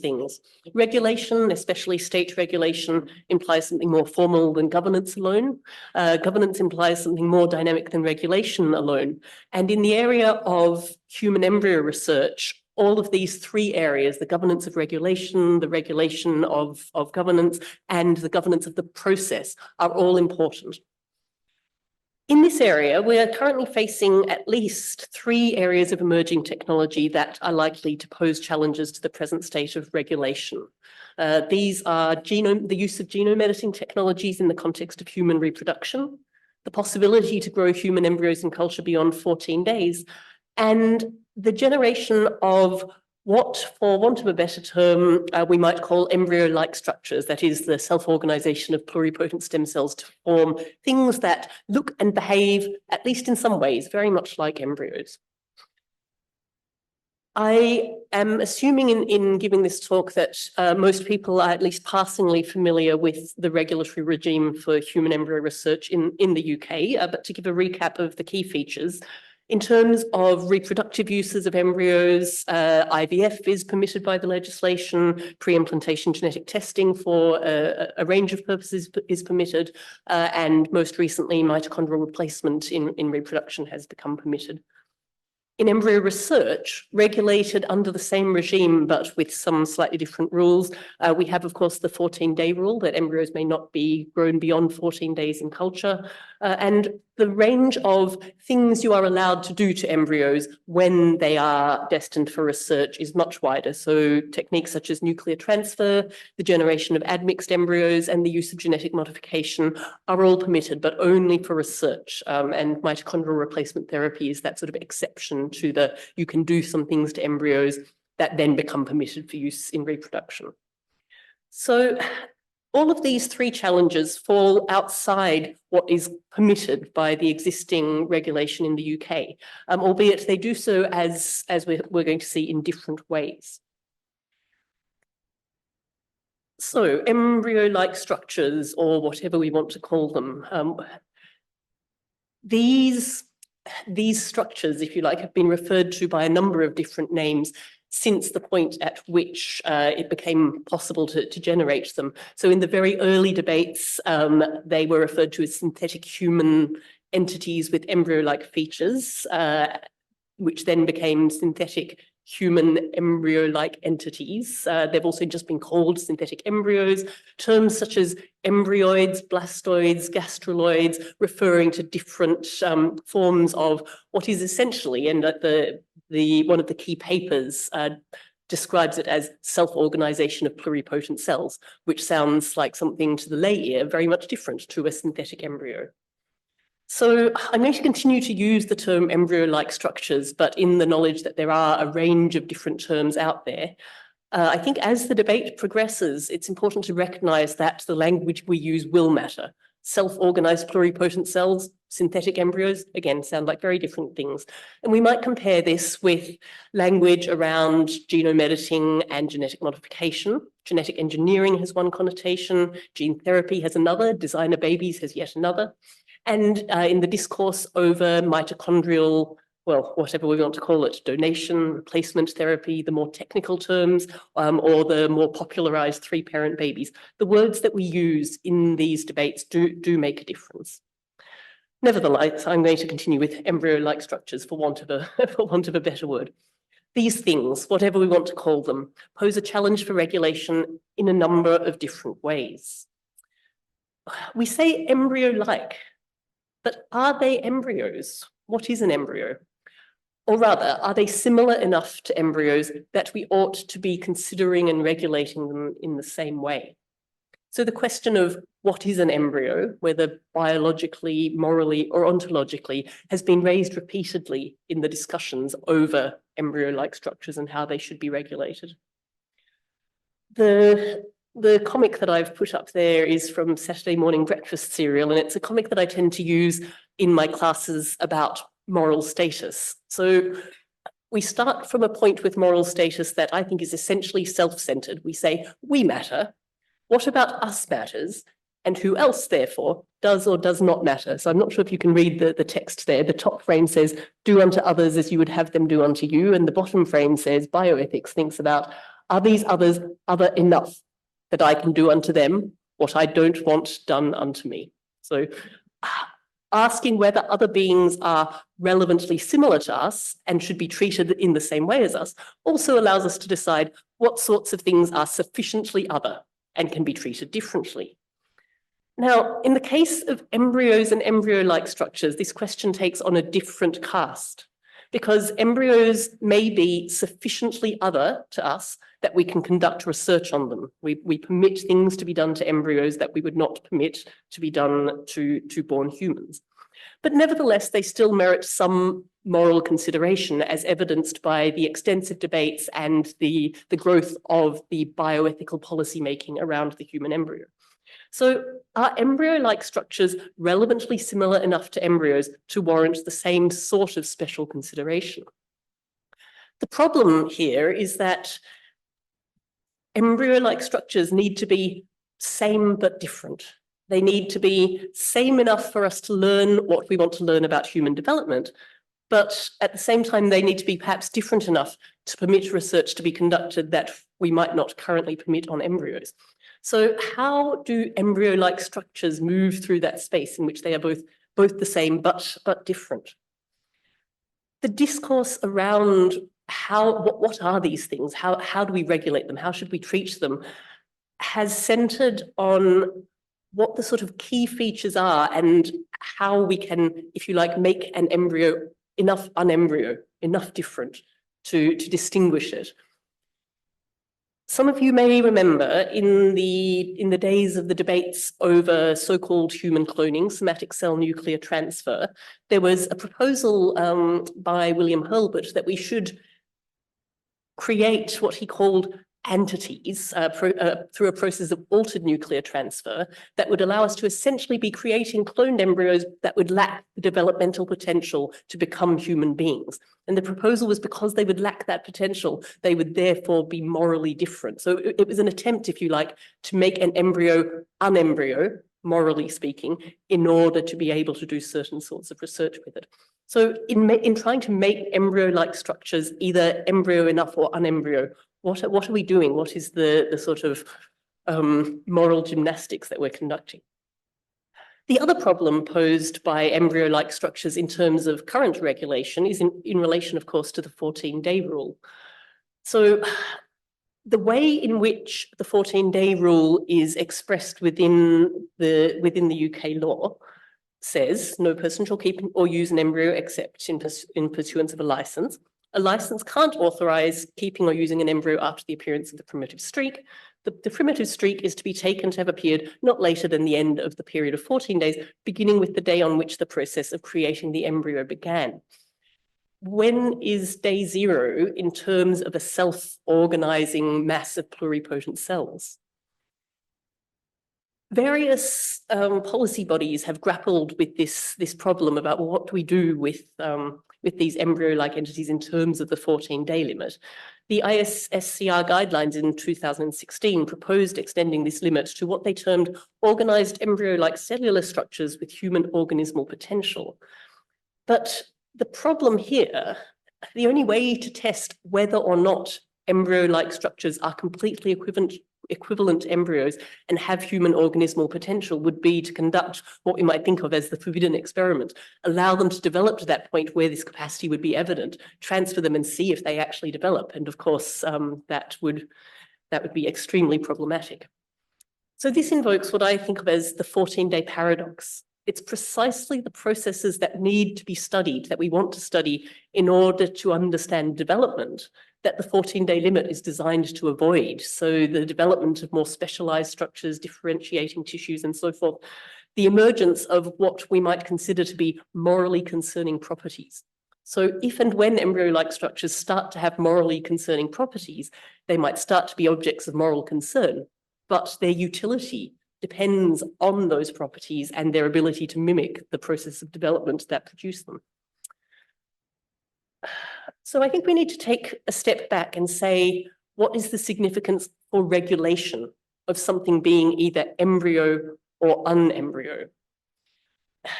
things. Regulation, especially state regulation, implies something more formal than governance alone. Governance implies something more dynamic than regulation alone. And in the area of human embryo research, all of these three areas, the governance of regulation, the regulation of governance, and the governance of the process, are all important. In this area, we are currently facing at least three areas of emerging technology that are likely to pose challenges to the present state of regulation. These are the use of genome editing technologies in the context of human reproduction, the possibility to grow human embryos in culture beyond 14 days, and the generation of what, for want of a better term, we might call embryo-like structures, that is the self-organization of pluripotent stem cells to form things that look and behave, at least in some ways, very much like embryos. I am assuming in giving this talk that most people are at least passingly familiar with the regulatory regime for human embryo research in the UK, but to give a recap of the key features, in terms of reproductive uses of embryos, IVF is permitted by the legislation, pre-implantation genetic testing for a range of purposes is permitted, and most recently mitochondrial replacement in reproduction has become permitted. In embryo research, regulated under the same regime, but with some slightly different rules, we have, of course, the 14-day rule that embryos may not be grown beyond 14 days in culture, and the range of things you are allowed to do to embryos when they are destined for research is much wider. So techniques such as nuclear transfer, the generation of admixed embryos, and the use of genetic modification are all permitted, but only for research. And mitochondrial replacement therapy is that sort of exception to the you can do some things to embryos that then become permitted for use in reproduction. So all of these three challenges fall outside what is permitted by the existing regulation in the UK, albeit they do so as we're going to see in different ways. So embryo-like structures, or whatever we want to call them, these structures, if you like, have been referred to by a number of different names since the point at which it became possible to generate them. So in the very early debates, they were referred to as synthetic human entities with embryo-like features, which then became synthetic human embryo-like entities. They've also just been called synthetic embryos. Terms such as embryoids, blastoids, gastroloids, referring to different forms of what is essentially, and one of the key papers describes it as self-organization of pluripotent cells, which sounds like something to the lay ear very much different to a synthetic embryo. So I'm going to continue to use the term embryo-like structures, but in the knowledge that there are a range of different terms out there. I think as the debate progresses, it's important to recognize that the language we use will matter. Self-organized pluripotent cells, synthetic embryos, again, sound like very different things. And we might compare this with language around genome editing and genetic modification. Genetic engineering has one connotation, gene therapy has another, designer babies has yet another. And in the discourse over mitochondrial, well, whatever we want to call it, donation, replacement therapy, the more technical terms, or the more popularized three-parent babies, the words that we use in these debates do make a difference. Nevertheless, I'm going to continue with embryo-like structures for want of a better word. These things, whatever we want to call them, pose a challenge for regulation in a number of different ways. We say embryo-like, but are they embryos? What is an embryo? Or rather, are they similar enough to embryos that we ought to be considering and regulating them in the same way? So the question of what is an embryo, whether biologically, morally, or ontologically, has been raised repeatedly in the discussions over embryo-like structures and how they should be regulated. The comic that I've put up there is from Saturday Morning Breakfast Cereal, and it's a comic that I tend to use in my classes about moral status. So we start from a point with moral status that I think is essentially self-centered. We say, we matter, What about us matters, and who else, therefore, does or does not matter? So I'm not sure if you can read the text there. The top frame says, do unto others as you would have them do unto you. And the bottom frame says, bioethics thinks about, are these others other enough that I can do unto them what I don't want done unto me? So asking whether other beings are relevantly similar to us and should be treated in the same way as us also allows us to decide what sorts of things are sufficiently other and can be treated differently. Now, in the case of embryos and embryo-like structures, this question takes on a different cast because embryos may be sufficiently other to us that we can conduct research on them. We permit things to be done to embryos that we would not permit to be done to born humans. But nevertheless, they still merit some moral consideration as evidenced by the extensive debates and the growth of the bioethical policymaking around the human embryo. So are embryo-like structures relevantly similar enough to embryos to warrant the same sort of special consideration? The problem here is that embryo-like structures need to be same but different. They need to be same enough for us to learn what we want to learn about human development, but at the same time, they need to be perhaps different enough to permit research to be conducted that we might not currently permit on embryos. So how do embryo-like structures move through that space in which they are both the same but different? The discourse around what are these things? How do we regulate them? How should we treat them? Has centered on what the sort of key features are and how we can, if you like, make an embryo enough unembryo, enough different to distinguish it. Some of you may remember in the days of the debates over so-called human cloning, somatic cell nuclear transfer, there was a proposal by William Hurlbut that we should create what he called entities through a process of altered nuclear transfer that would allow us to essentially be creating cloned embryos that would lack the developmental potential to become human beings. And the proposal was because they would lack that potential, they would therefore be morally different. So it was an attempt, if you like, to make an embryo unembryo, morally speaking, in order to be able to do certain sorts of research with it. So in trying to make embryo-like structures either embryo enough or unembryo, what are we doing? What is the sort of moral gymnastics that we're conducting? The other problem posed by embryo-like structures in terms of current regulation is in relation, of course, to the 14-day rule. So the way in which the 14-day rule is expressed within the UK law says no person shall keep or use an embryo except in pursuance of a license. A license can't authorize keeping or using an embryo after the appearance of the primitive streak. The primitive streak is to be taken to have appeared not later than the end of the period of 14 days, beginning with the day on which the process of creating the embryo began. When is day zero in terms of a self-organizing mass of pluripotent cells? Various policy bodies have grappled with this problem about what do we do with these embryo-like entities in terms of the 14-day limit. The ISSCR guidelines in 2016 proposed extending this limit to what they termed organized embryo-like cellular structures with human organismal potential. But the problem here, the only way to test whether or not embryo-like structures are completely equivalent embryos and have human organismal potential would be to conduct what we might think of as the forbidden experiment, allow them to develop to that point where this capacity would be evident, transfer them and see if they actually develop. And of course, that would be extremely problematic. So this invokes what I think of as the 14-day paradox. It's precisely the processes that need to be studied, that we want to study in order to understand development, that the 14-day limit is designed to avoid. So the development of more specialized structures, differentiating tissues and so forth, the emergence of what we might consider to be morally concerning properties. So if and when embryo-like structures start to have morally concerning properties, they might start to be objects of moral concern, but their utility depends on those properties and their ability to mimic the process of development that produced them. So I think we need to take a step back and say, what is the significance for regulation of something being either embryo or unembryo.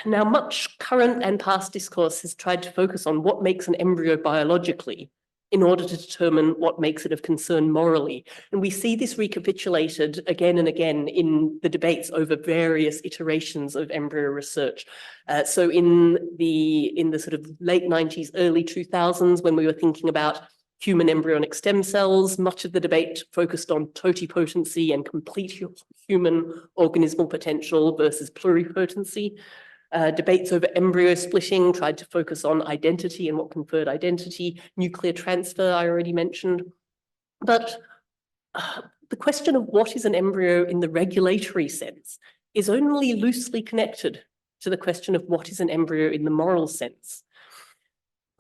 Now, much current and past discourse has tried to focus on what makes an embryo biologically in order to determine what makes it of concern morally. And we see this recapitulated again and again in the debates over various iterations of embryo research. So in the sort of late 90s, early 2000s, when we were thinking about human embryonic stem cells, much of the debate focused on totipotency and complete human organismal potential versus pluripotency. Debates over embryo splitting tried to focus on identity and what conferred identity, nuclear transfer I already mentioned. But the question of what is an embryo in the regulatory sense is only loosely connected to the question of what is an embryo in the moral sense.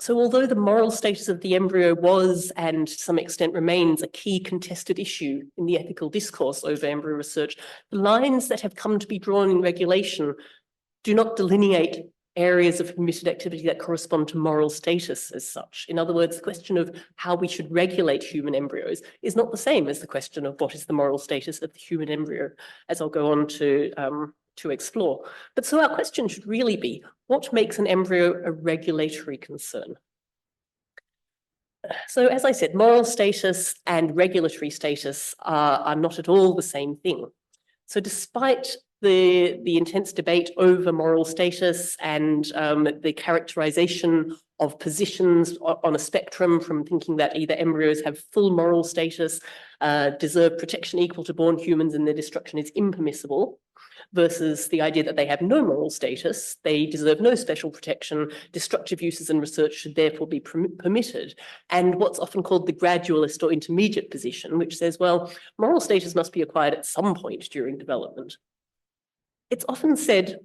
So although the moral status of the embryo was, and to some extent remains, a key contested issue in the ethical discourse over embryo research, the lines that have come to be drawn in regulation do not delineate areas of permitted activity that correspond to moral status as such. In other words, the question of how we should regulate human embryos is not the same as the question of what is the moral status of the human embryo, as I'll go on to explore. But so our question should really be, what makes an embryo a regulatory concern? So as I said, moral status and regulatory status are not at all the same thing. So despite the intense debate over moral status and the characterization of positions on a spectrum from thinking that either embryos have full moral status, deserve protection equal to born humans and their destruction is impermissible, versus the idea that they have no moral status, they deserve no special protection, destructive uses and research should therefore be permitted. And what's often called the gradualist or intermediate position, which says, well, moral status must be acquired at some point during development. It's often said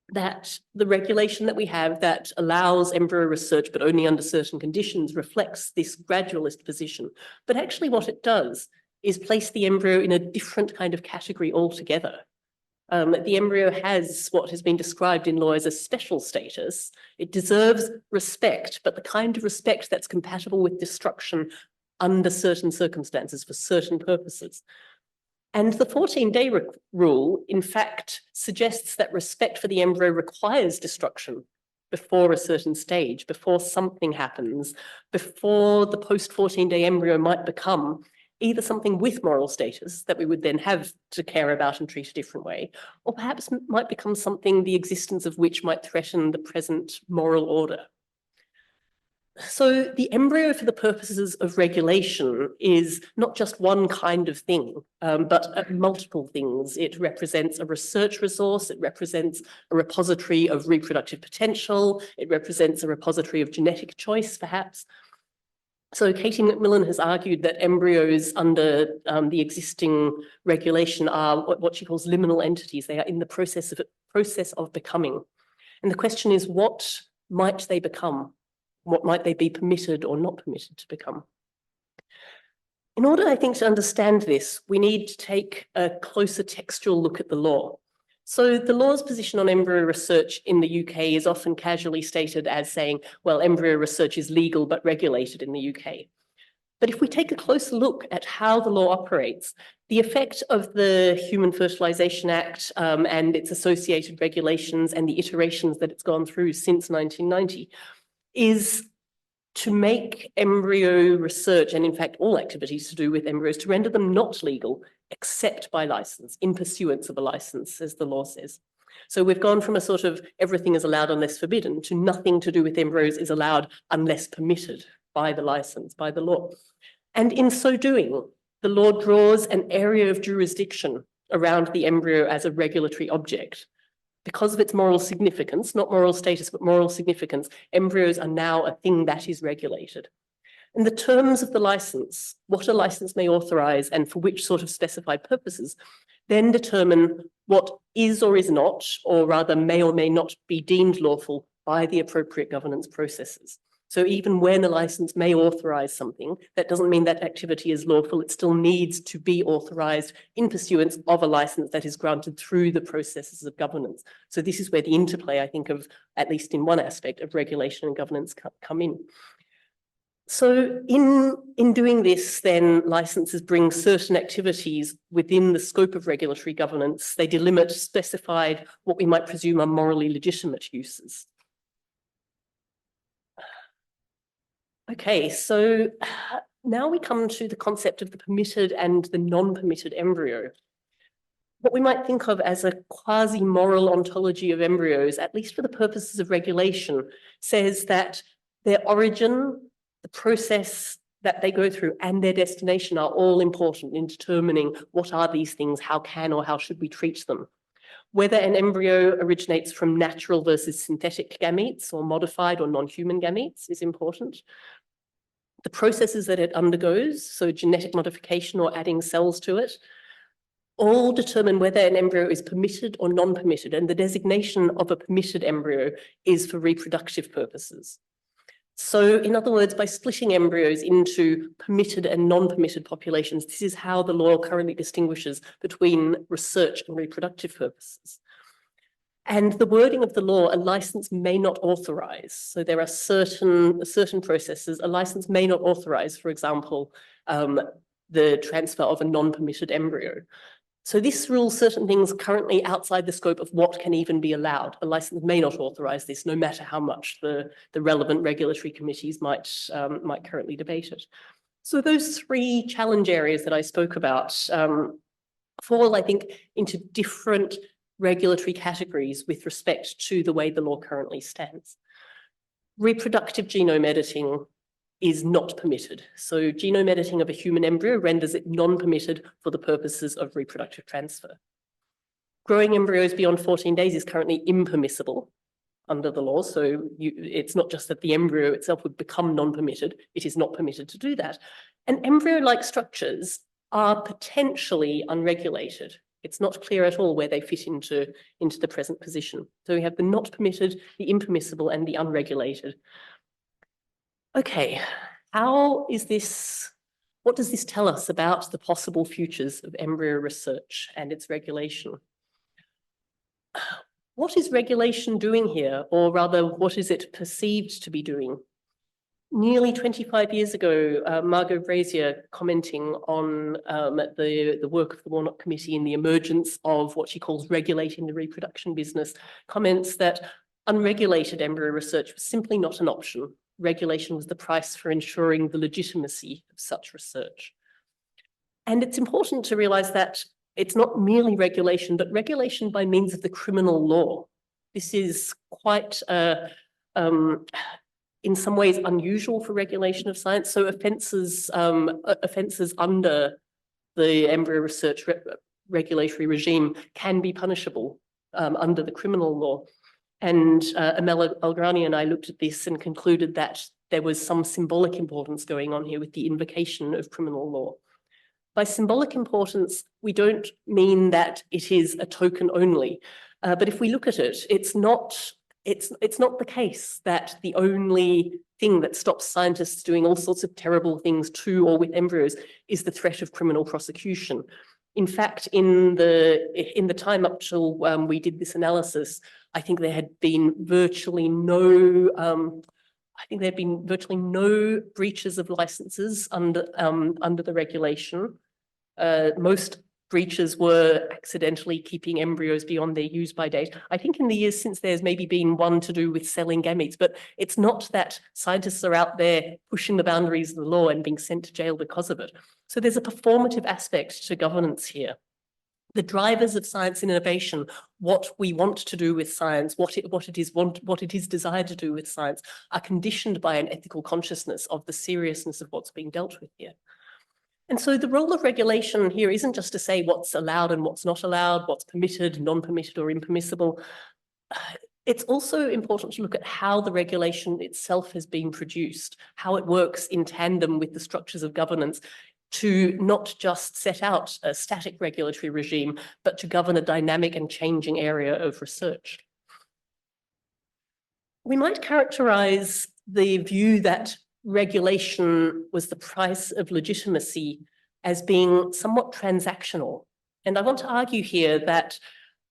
that the regulation that we have that allows embryo research, but only under certain conditions, reflects this gradualist position. But actually what it does is place the embryo in a different kind of category altogether. The embryo has what has been described in law as a special status. It deserves respect, but the kind of respect that's compatible with destruction under certain circumstances for certain purposes. And the 14-day rule, in fact, suggests that respect for the embryo requires destruction before a certain stage, before something happens, before the post-14-day embryo might become either something with moral status that we would then have to care about and treat a different way, or perhaps might become something the existence of which might threaten the present moral order. So the embryo for the purposes of regulation is not just one kind of thing, but multiple things. It represents a research resource, it represents a repository of reproductive potential, it represents a repository of genetic choice, perhaps. So Katie McMillan has argued that embryos under the existing regulation are what she calls liminal entities. They are in the process of becoming. And the question is, what might they become? What might they be permitted or not permitted to become? In order, I think, to understand this, we need to take a closer textual look at the law. So the law's position on embryo research in the UK is often casually stated as saying, well, embryo research is legal but regulated in the UK. But if we take a closer look at how the law operates, the effect of the Human Fertilisation Act and its associated regulations and the iterations that it's gone through since 1990 is to make embryo research, and in fact all activities to do with embryos, to render them not legal except by license, in pursuance of a license, as the law says. So we've gone from a sort of everything is allowed unless forbidden to nothing to do with embryos is allowed unless permitted by the license, by the law. And in so doing, the law draws an area of jurisdiction around the embryo as a regulatory object. Because of its moral significance, not moral status, but moral significance, embryos are now a thing that is regulated. And the terms of the license, what a license may authorize and for which sort of specified purposes, then determine what is or is not, or rather may or may not be deemed lawful by the appropriate governance processes. So even when a license may authorize something, that doesn't mean that activity is lawful. It still needs to be authorized in pursuance of a license that is granted through the processes of governance. So this is where the interplay, I think, of, at least in one aspect, of regulation and governance come in. So in doing this, then licenses bring certain activities within the scope of regulatory governance. They delimit specified what we might presume are morally legitimate uses. Okay, so now we come to the concept of the permitted and the non-permitted embryo. What we might think of as a quasi-moral ontology of embryos, at least for the purposes of regulation, says that their origin, the process that they go through, and their destination are all important in determining what are these things, how can or how should we treat them. Whether an embryo originates from natural versus synthetic gametes or modified or non-human gametes is important. The processes that it undergoes, so genetic modification or adding cells to it, all determine whether an embryo is permitted or non-permitted, and the designation of a permitted embryo is for reproductive purposes. So, in other words, by splitting embryos into permitted and non-permitted populations, this is how the law currently distinguishes between research and reproductive purposes. And the wording of the law, a license may not authorize. So there are certain processes a license may not authorize, for example, the transfer of a non-permitted embryo. So this rules certain things currently outside the scope of what can even be allowed. A license may not authorize this, no matter how much the relevant regulatory committees might currently debate it. So those three challenge areas that I spoke about fall, I think, into different regulatory categories with respect to the way the law currently stands. Reproductive genome editing is not permitted. So genome editing of a human embryo renders it non-permitted for the purposes of reproductive transfer. Growing embryos beyond 14 days is currently impermissible under the law. So it's not just that the embryo itself would become non-permitted, it is not permitted to do that. And embryo-like structures are potentially unregulated. It's not clear at all where they fit into the present position. So we have the not permitted, the impermissible, and the unregulated. Okay, what does this tell us about the possible futures of embryo research and its regulation? What is regulation doing here, or rather, what is it perceived to be doing? Nearly 25 years ago, Margot Brazier, commenting on the work of the Warnock Committee in the emergence of what she calls regulating the reproduction business, comments that unregulated embryo research was simply not an option. Regulation was the price for ensuring the legitimacy of such research. And it's important to realize that it's not merely regulation, but regulation by means of the criminal law. This is quite, in some ways, unusual for regulation of science. So offences under the embryo research regulatory regime can be punishable under the criminal law. And Amel Algrani and I looked at this and concluded that there was some symbolic importance going on here with the invocation of criminal law. By symbolic importance, we don't mean that it is a token only, but if we look at it, it's not the case that the only thing that stops scientists doing all sorts of terrible things to or with embryos is the threat of criminal prosecution. In fact, in the time up till we did this analysis, I think there had been virtually no breaches of licenses under the regulation. Most breaches were accidentally keeping embryos beyond their use-by date. I think in the years since there's maybe been one to do with selling gametes, but it's not that scientists are out there pushing the boundaries of the law and being sent to jail because of it. So there's a performative aspect to governance here. The drivers of science and innovation, what we want to do with science, what it is desired to do with science, are conditioned by an ethical consciousness of the seriousness of what's being dealt with here. And so the role of regulation here isn't just to say what's allowed and what's not allowed, what's permitted, non-permitted, or impermissible. It's also important to look at how the regulation itself has been produced, how it works in tandem with the structures of governance, to not just set out a static regulatory regime, but to govern a dynamic and changing area of research. We might characterize the view that regulation was the price of legitimacy as being somewhat transactional. And I want to argue here that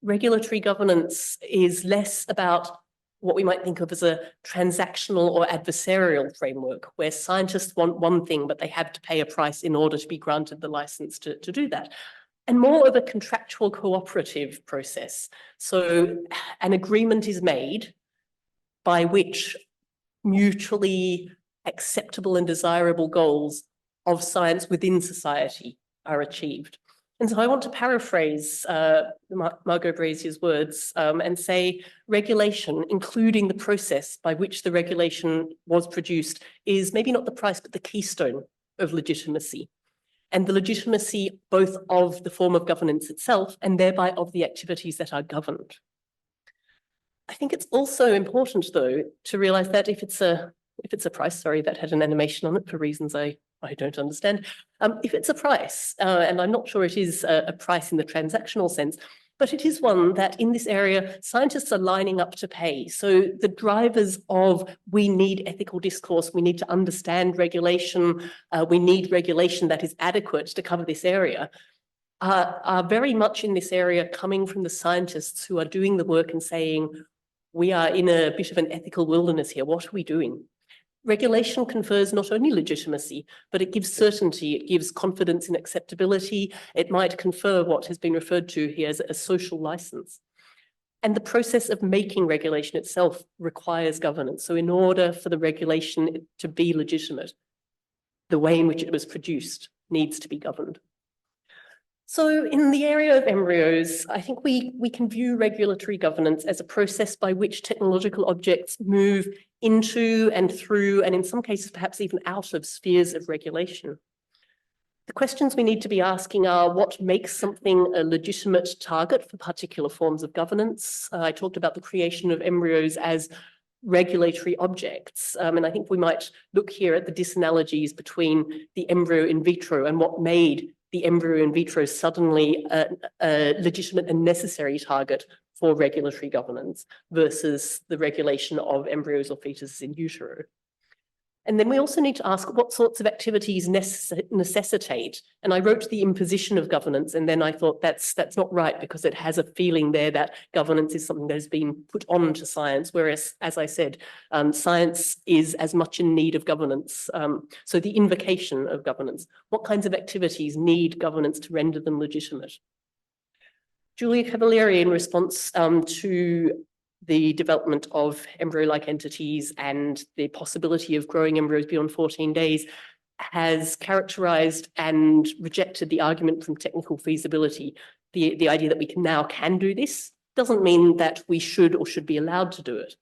regulatory governance is less about what we might think of as a transactional or adversarial framework, where scientists want one thing, but they have to pay a price in order to be granted the license to do that. And more of a contractual cooperative process. So an agreement is made by which mutually acceptable and desirable goals of science within society are achieved. And so I want to paraphrase Margot Brazier's words and say regulation, including the process by which the regulation was produced, is maybe not the price, but the keystone of legitimacy. And the legitimacy both of the form of governance itself and thereby of the activities that are governed. I think it's also important, though, to realize that if it's a price, sorry, that had an animation on it for reasons I don't understand. If it's a price, and I'm not sure it is a price in the transactional sense, but it is one that in this area, scientists are lining up to pay. So the drivers of we need ethical discourse, we need to understand regulation, we need regulation that is adequate to cover this area, are very much in this area coming from the scientists who are doing the work and saying, we are in a bit of an ethical wilderness here, what are we doing? Regulation confers not only legitimacy, but it gives certainty, it gives confidence in acceptability, it might confer what has been referred to here as a social license. And the process of making regulation itself requires governance. So in order for the regulation to be legitimate, the way in which it was produced needs to be governed. So in the area of embryos, I think we can view regulatory governance as a process by which technological objects move into and through, and in some cases, perhaps even out of spheres of regulation. The questions we need to be asking are what makes something a legitimate target for particular forms of governance? I talked about the creation of embryos as regulatory objects. And I think we might look here at the disanalogies between the embryo in vitro and what made the embryo in vitro suddenly a legitimate and necessary target for regulatory governance versus the regulation of embryos or fetuses in utero. And then we also need to ask what sorts of activities necessitate. And I wrote the imposition of governance, and then I thought that's not right because it has a feeling there that governance is something that has been put on to science, whereas, as I said, science is as much in need of governance. So the invocation of governance, what kinds of activities need governance to render them legitimate? Julia Cavalieri, in response to the development of embryo-like entities and the possibility of growing embryos beyond 14 days, has characterized and rejected the argument from technical feasibility. The idea that we can do this doesn't mean that we should or should be allowed to do it.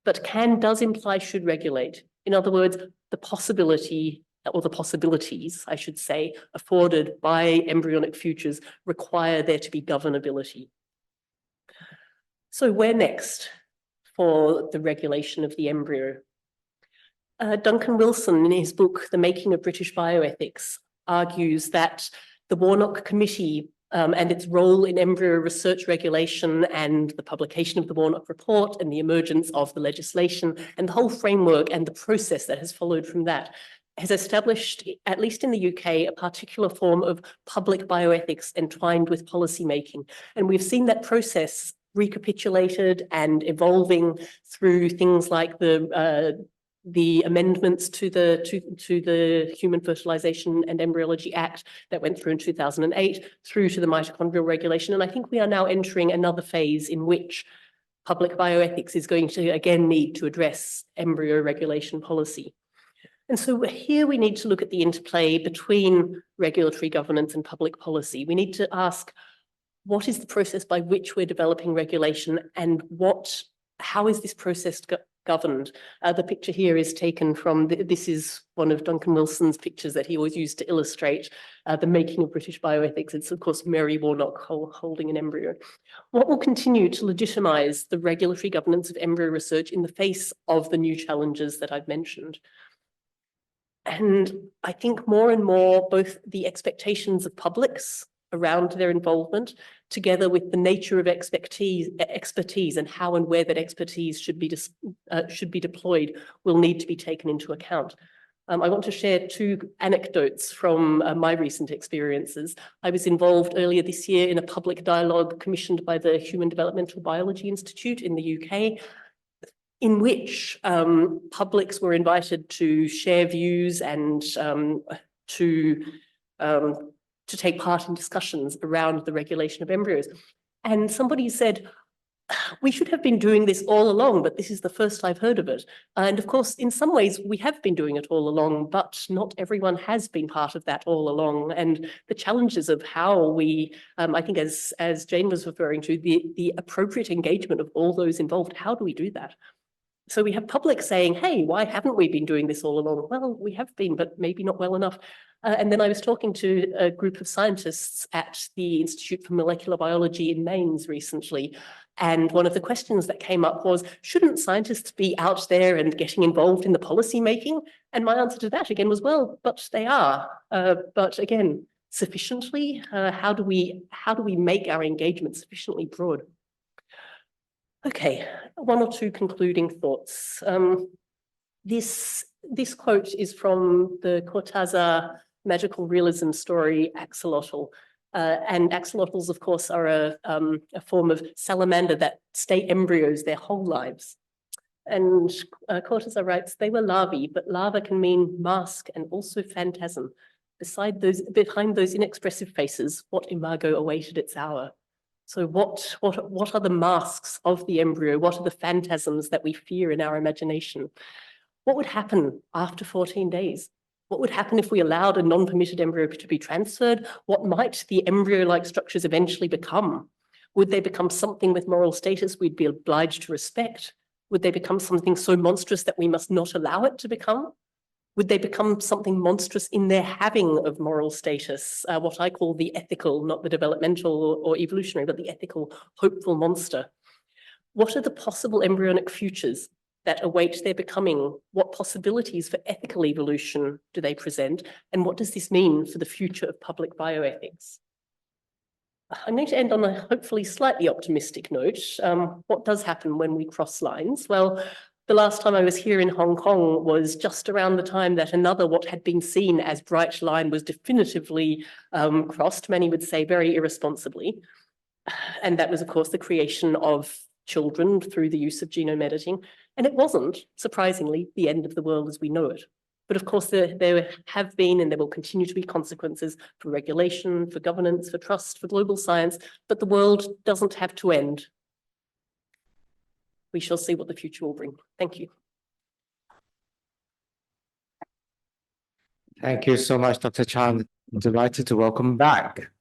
But can does imply should regulate. In other words, the possibility or the possibilities, I should say, afforded by embryonic futures require there to be governability. So where next for the regulation of the embryo? Duncan Wilson, in his book, The Making of British Bioethics, argues that the Warnock Committee and its role in embryo research regulation and the publication of the Warnock Report and the emergence of the legislation and the whole framework and the process that has followed from that has established, at least in the UK, a particular form of public bioethics entwined with policy making. And we've seen that process recapitulated and evolving through things like the amendments to the Human Fertilization and Embryology Act that went through in 2008, through to the mitochondrial regulation. And I think we are now entering another phase in which public bioethics is going to again need to address embryo regulation policy. And so here we need to look at the interplay between regulatory governance and public policy. We need to ask, what is the process by which we're developing regulation, and how is this process governed? The picture here is taken from, this is one of Duncan Wilson's pictures that he always used to illustrate the making of British bioethics. It's of course Mary Warnock holding an embryo. What will continue to legitimise the regulatory governance of embryo research in the face of the new challenges that I've mentioned? And I think more and more, both the expectations of publics around their involvement, together with the nature of expertise and how and where that expertise should be deployed, will need to be taken into account. I want to share two anecdotes from my recent experiences. I was involved earlier this year in a public dialogue commissioned by the Human Developmental Biology Institute in the UK. in which publics were invited to share views and to take part in discussions around the regulation of embryos. And somebody said, we should have been doing this all along, but this is the first I've heard of it. And of course, in some ways, we have been doing it all along, but not everyone has been part of that all along. And the challenges of how we, I think as Jane was referring to, the appropriate engagement of all those involved, how do we do that? So we have public saying, hey, why haven't we been doing this all along? Well, we have been, but maybe not well enough. And then I was talking to a group of scientists at the Institute for Molecular Biology in Mainz recently. And one of the questions that came up was, shouldn't scientists be out there and getting involved in the policy making? And my answer to that again was, well, but they are. But again, sufficiently? How do we make our engagement sufficiently broad? Okay, one or two concluding thoughts. This quote is from the Cortázar magical realism story, Axolotl. And axolotls, of course, are a form of salamander that stay embryos their whole lives. And Cortázar writes, they were larvae, but larva can mean mask and also phantasm. Behind those inexpressive faces, what imago awaited its hour? So what are the masks of the embryo? What are the phantasms that we fear in our imagination? What would happen after 14 days? What would happen if we allowed a non-permitted embryo to be transferred? What might the embryo-like structures eventually become? Would they become something with moral status we'd be obliged to respect? Would they become something so monstrous that we must not allow it to become? Would they become something monstrous in their having of moral status, what I call the ethical, not the developmental or evolutionary, but the ethical, hopeful monster? What are the possible embryonic futures that await their becoming? What possibilities for ethical evolution do they present? And what does this mean for the future of public bioethics? I'm going to end on a hopefully slightly optimistic note. What does happen when we cross lines? Well, the last time I was here in Hong Kong was just around the time that another what had been seen as bright line was definitively crossed, many would say very irresponsibly. And that was, of course, the creation of children through the use of genome editing. And it wasn't, surprisingly, the end of the world as we know it. But of course, there have been and there will continue to be consequences for regulation, for governance, for trust, for global science, but the world doesn't have to end. We shall see what the future will bring. Thank you. Thank you so much, Dr. Chan. I'm delighted to welcome back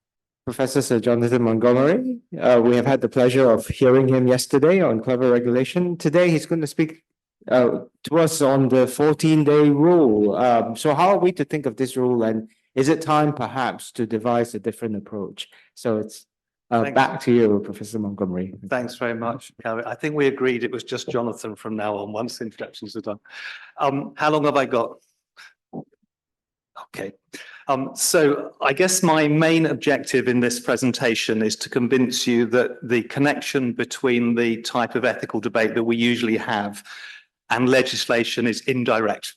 Professor Sir Jonathan Montgomery. We have had the pleasure of hearing him yesterday on clever regulation. Today, he's going to speak to us on the 14-day rule. So how are we to think of this rule, and is it time perhaps to devise a different approach? So it's back to you, Professor Montgomery. Thanks very much, Kaye. I think we agreed it was just Jonathan from now on once introductions are done. How long have I got? Okay. So I guess my main objective in this presentation is to convince you that the connection between the type of ethical debate that we usually have and legislation is indirect.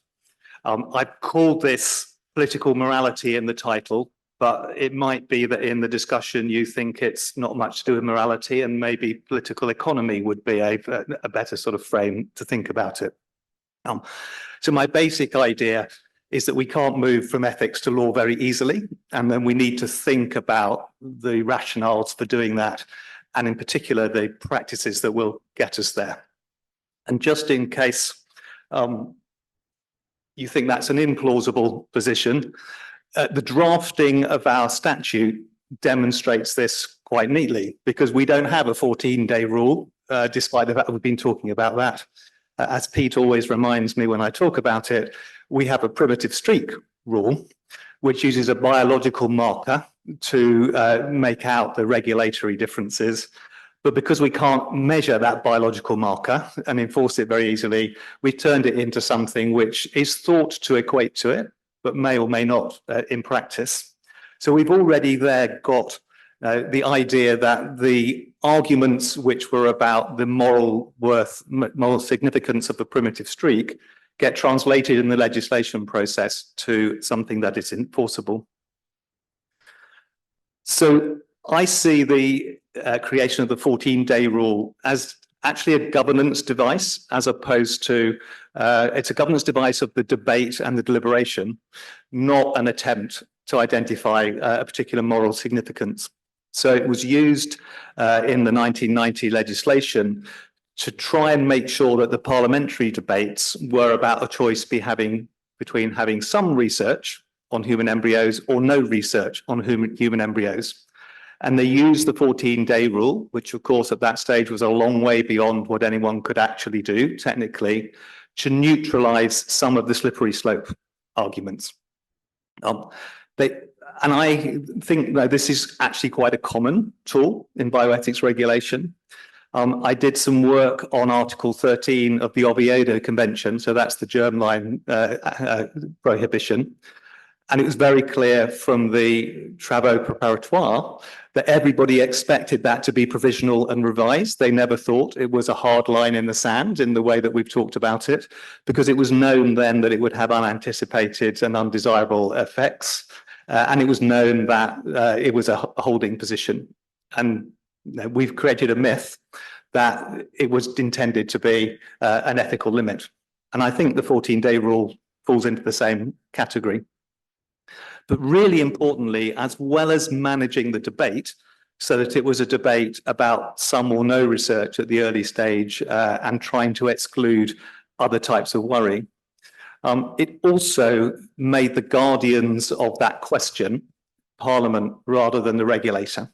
I've called this political morality in the title, but it might be that in the discussion you think it's not much to do with morality, and maybe political economy would be a better sort of frame to think about it. So my basic idea is that we can't move from ethics to law very easily, and then we need to think about the rationales for doing that, and in particular the practices that will get us there. And just in case you think that's an implausible position, the drafting of our statute demonstrates this quite neatly, because we don't have a 14-day rule, despite the fact that we've been talking about that. As Pete always reminds me when I talk about it, we have a primitive streak rule, which uses a biological marker to make out the regulatory differences. But because we can't measure that biological marker and enforce it very easily, we've turned it into something which is thought to equate to it, but may or may not in practice. So we've already there got the idea that the arguments which were about the moral worth, moral significance of the primitive streak get translated in the legislation process to something that is enforceable. So I see the creation of the 14-day rule as actually a governance device as opposed to, it's a governance device of the debate and the deliberation, not an attempt to identify a particular moral significance. So it was used in the 1990 legislation to try and make sure that the parliamentary debates were about a choice between having some research on human embryos or no research on human embryos. And they used the 14-day rule, which of course at that stage was a long way beyond what anyone could actually do technically, to neutralize some of the slippery slope arguments. And I think that this is actually quite a common tool in bioethics regulation. I did some work on Article 13 of the Oviedo Convention, so that's the germline prohibition. And it was very clear from the travaux préparatoires that everybody expected that to be provisional and revised. They never thought it was a hard line in the sand in the way that we've talked about it, because it was known then that it would have unanticipated and undesirable effects. And it was known that it was a holding position. And we've created a myth that it was intended to be an ethical limit. And I think the 14-day rule falls into the same category. But really importantly, as well as managing the debate, so that it was a debate about some or no research at the early stage and trying to exclude other types of worry, it also made the guardians of that question Parliament rather than the regulator.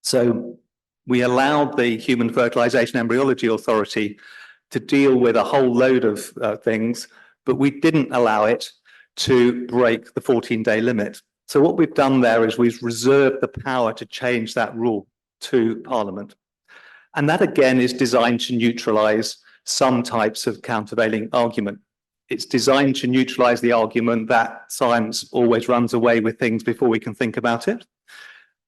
So we allowed the Human Fertilisation Embryology Authority to deal with a whole load of things, but we didn't allow it to break the 14-day limit. So what we've done there is we've reserved the power to change that rule to Parliament. And that again is designed to neutralise some types of countervailing argument. It's designed to neutralise the argument that science always runs away with things before we can think about it.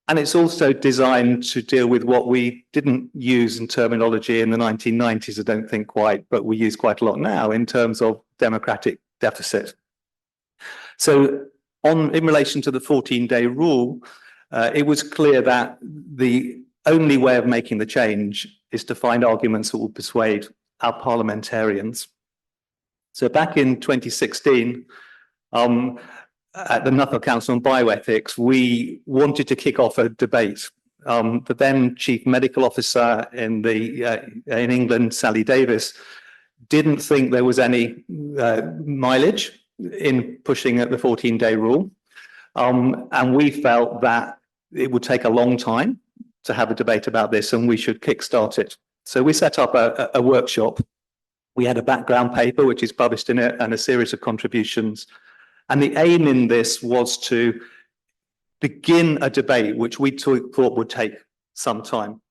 And it's also designed to deal with what we didn't use in terminology in the 1990s, I don't think quite, but we use quite a lot now in terms of democratic deficit. So in relation to the 14-day rule, it was clear that the only way of making the change is to find arguments that will persuade our parliamentarians. So back in 2016, at the Nuffield Council on Bioethics, we wanted to kick off a debate. The then Chief Medical Officer in England, Sally Davis, didn't think there was any mileage in pushing at the 14-day rule. And we felt that it would take a long time to have a debate about this and we should kickstart it. So we set up a workshop. We had a background paper, which is published in it, and a series of contributions. And the aim in this was to begin a debate, which we thought would take some time.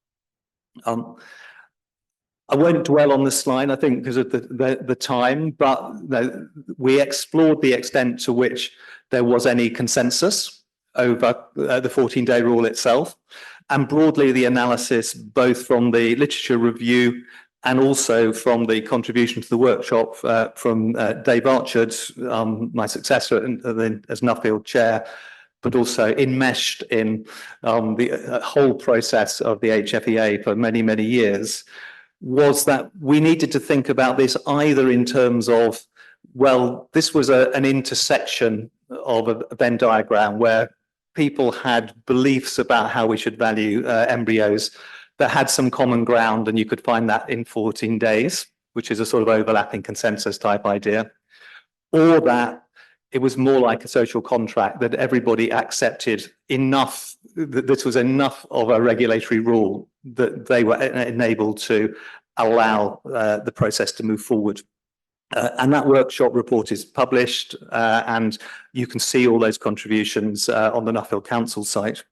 I won't dwell on this slide, I think, because of the time, but we explored the extent to which there was any consensus over the 14-day rule itself, and broadly the analysis both from the literature review and also from the contribution to the workshop from Dave Archard, my successor as Nuffield chair, but also enmeshed in the whole process of the HFEA for many, many years, was that we needed to think about this either in terms of, well, this was an intersection of a Venn diagram where people had beliefs about how we should value embryos that had some common ground, and you could find that in 14 days, which is a sort of overlapping consensus type idea, or that it was more like a social contract that everybody accepted enough, that this was enough of a regulatory rule that they were enabled to allow the process to move forward. And that workshop report is published, and you can see all those contributions on the Nuffield Council site.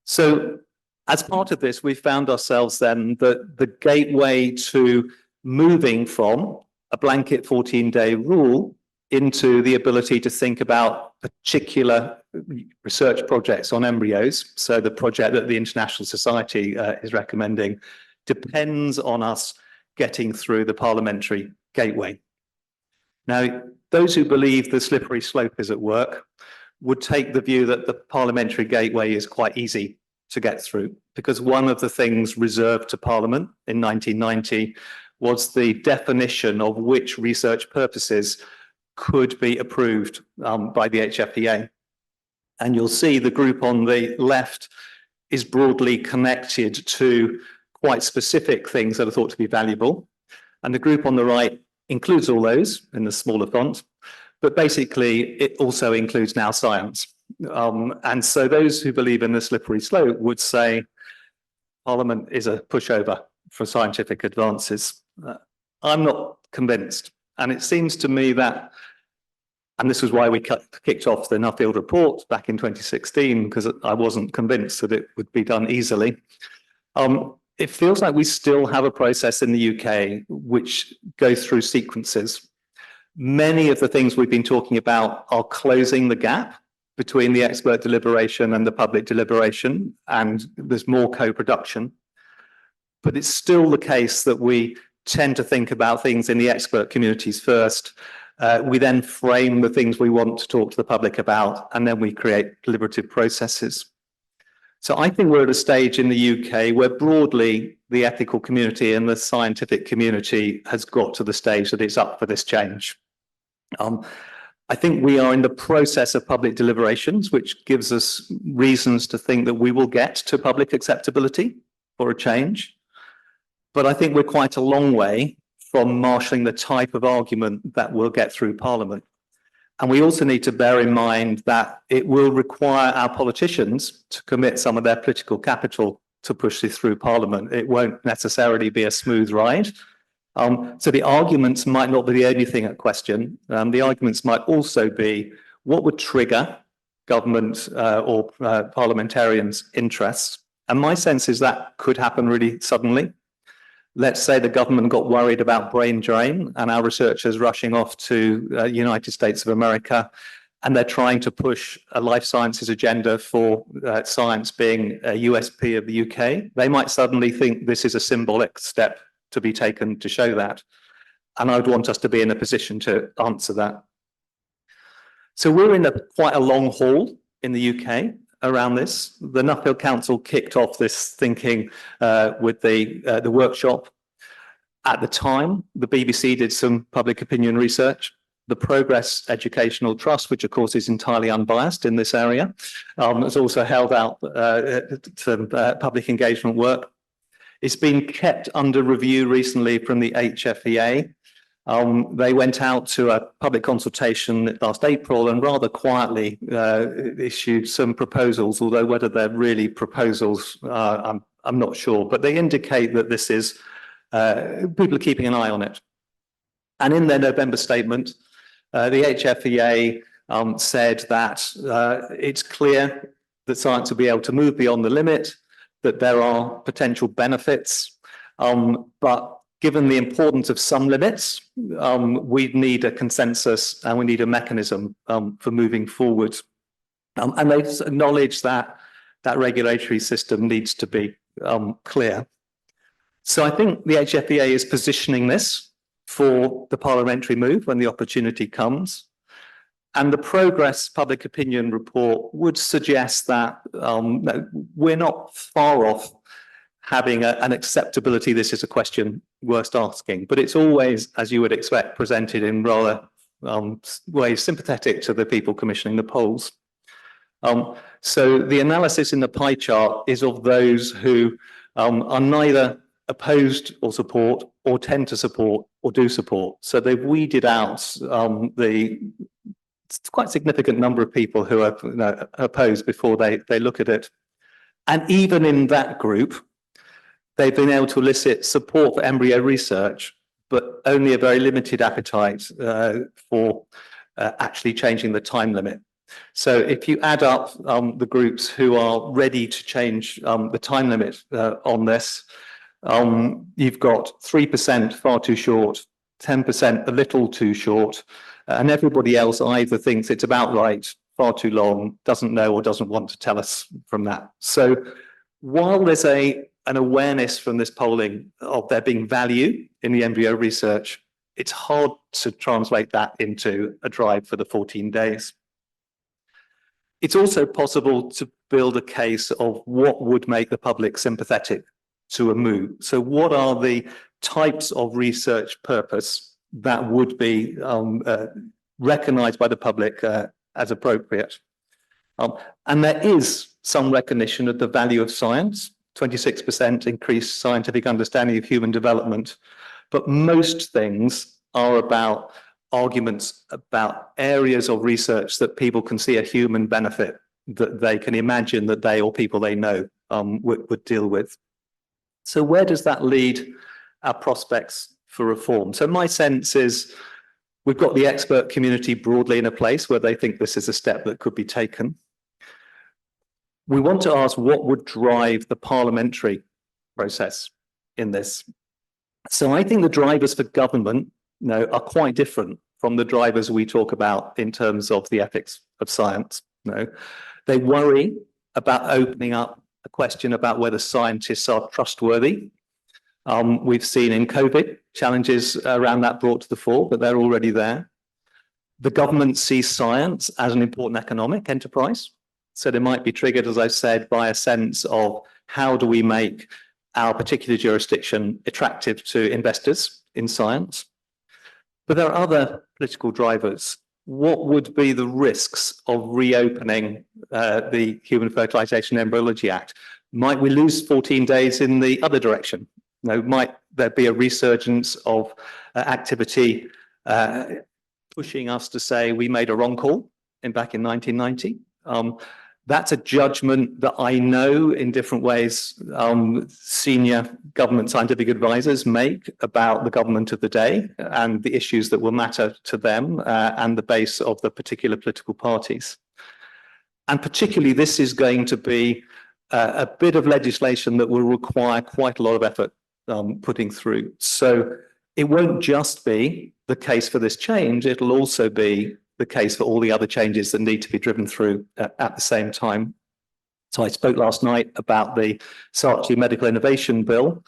So as part of this, we found ourselves then that the gateway to moving from a blanket 14-day rule into the ability to think about particular research projects on embryos. So the project that the International Society is recommending depends on us getting through the parliamentary gateway. Now, those who believe the slippery slope is at work would take the view that the parliamentary gateway is quite easy to get through, because one of the things reserved to Parliament in 1990 was the definition of which research purposes could be approved by the HFEA. And you'll see the group on the left is broadly connected to quite specific things that are thought to be valuable. And the group on the right includes all those in the smaller font, but basically it also includes now science. And so those who believe in the slippery slope would say Parliament is a pushover for scientific advances. I'm not convinced. And it seems to me that, and this was why we kicked off the Nuffield report back in 2016, because I wasn't convinced that it would be done easily. It feels like we still have a process in the UK which goes through sequences. Many of the things we've been talking about are closing the gap between the expert deliberation and the public deliberation, and there's more co-production. But it's still the case that we tend to think about things in the expert communities first. We then frame the things we want to talk to the public about, and then we create deliberative processes. So I think we're at a stage in the UK where broadly the ethical community and the scientific community has got to the stage that it's up for this change. I think we are in the process of public deliberations, which gives us reasons to think that we will get to public acceptability for a change. But I think we're quite a long way from marshalling the type of argument that will get through Parliament. And we also need to bear in mind that it will require our politicians to commit some of their political capital to push this through Parliament. It won't necessarily be a smooth ride. So the arguments might not be the only thing at question. The arguments might also be what would trigger government or parliamentarians' interests. And my sense is that could happen really suddenly. Let's say the government got worried about brain drain and our researchers rushing off to United States of America, and they're trying to push a life sciences agenda for science being a USP of the UK. They might suddenly think this is a symbolic step to be taken to show that. And I would want us to be in a position to answer that. So we're in quite a long haul in the UK around this. The Nuffield Council kicked off this thinking with the workshop. At the time, the BBC did some public opinion research. The Progress Educational Trust, which of course is entirely unbiased in this area, has also held out some public engagement work. It's been kept under review recently from the HFEA. They went out to a public consultation last April and rather quietly issued some proposals, although whether they're really proposals, I'm not sure. But they indicate that this is, people are keeping an eye on it. And in their November statement, the HFEA said that it's clear that science will be able to move beyond the limit, that there are potential benefits, but given the importance of some limits, we need a consensus and we need a mechanism for moving forward. And they acknowledge that that regulatory system needs to be clear. So I think the HFEA is positioning this for the parliamentary move when the opportunity comes. And the Progress Public Opinion report would suggest that we're not far off having an acceptability. This is a question worth asking, but it's always, as you would expect, presented in rather ways sympathetic to the people commissioning the polls. So the analysis in the pie chart is of those who are neither opposed or support, or tend to support, or do support. So they've weeded out the quite significant number of people who are opposed before they look at it. And even in that group, they've been able to elicit support for embryo research, but only a very limited appetite for actually changing the time limit. So if you add up the groups who are ready to change the time limit on this, you've got 3% far too short, 10% a little too short, and everybody else either thinks it's about right, far too long, doesn't know or doesn't want to tell us from that. So while there's an awareness from this polling of there being value in the embryo research, it's hard to translate that into a drive for the 14 days. It's also possible to build a case of what would make the public sympathetic to a move. So what are the types of research purpose that would be recognized by the public as appropriate? And there is some recognition of the value of science, 26% increased scientific understanding of human development, but most things are about arguments about areas of research that people can see a human benefit, that they can imagine that they or people they know would deal with. So where does that lead our prospects for reform? So my sense is we've got the expert community broadly in a place where they think this is a step that could be taken. We want to ask what would drive the parliamentary process in this. So I think the drivers for government are quite different from the drivers we talk about in terms of the ethics of science. They worry about opening up a question about whether scientists are trustworthy. We've seen in COVID challenges around that brought to the fore, but they're already there. The government sees science as an important economic enterprise. So they might be triggered, as I said, by a sense of how do we make our particular jurisdiction attractive to investors in science. But there are other political drivers. What would be the risks of reopening the Human Fertilization and Embryology Act? Might we lose 14 days in the other direction? Might there be a resurgence of activity pushing us to say we made a wrong call back in 1990? That's a judgment that I know in different ways senior government scientific advisors make about the government of the day and the issues that will matter to them and the base of the particular political parties. And particularly, this is going to be a bit of legislation that will require quite a lot of effort putting through. So it won't just be the case for this change, it'll also be the case for all the other changes that need to be driven through at the same time. So I spoke last night about the Saatchi Medical Innovation Bill.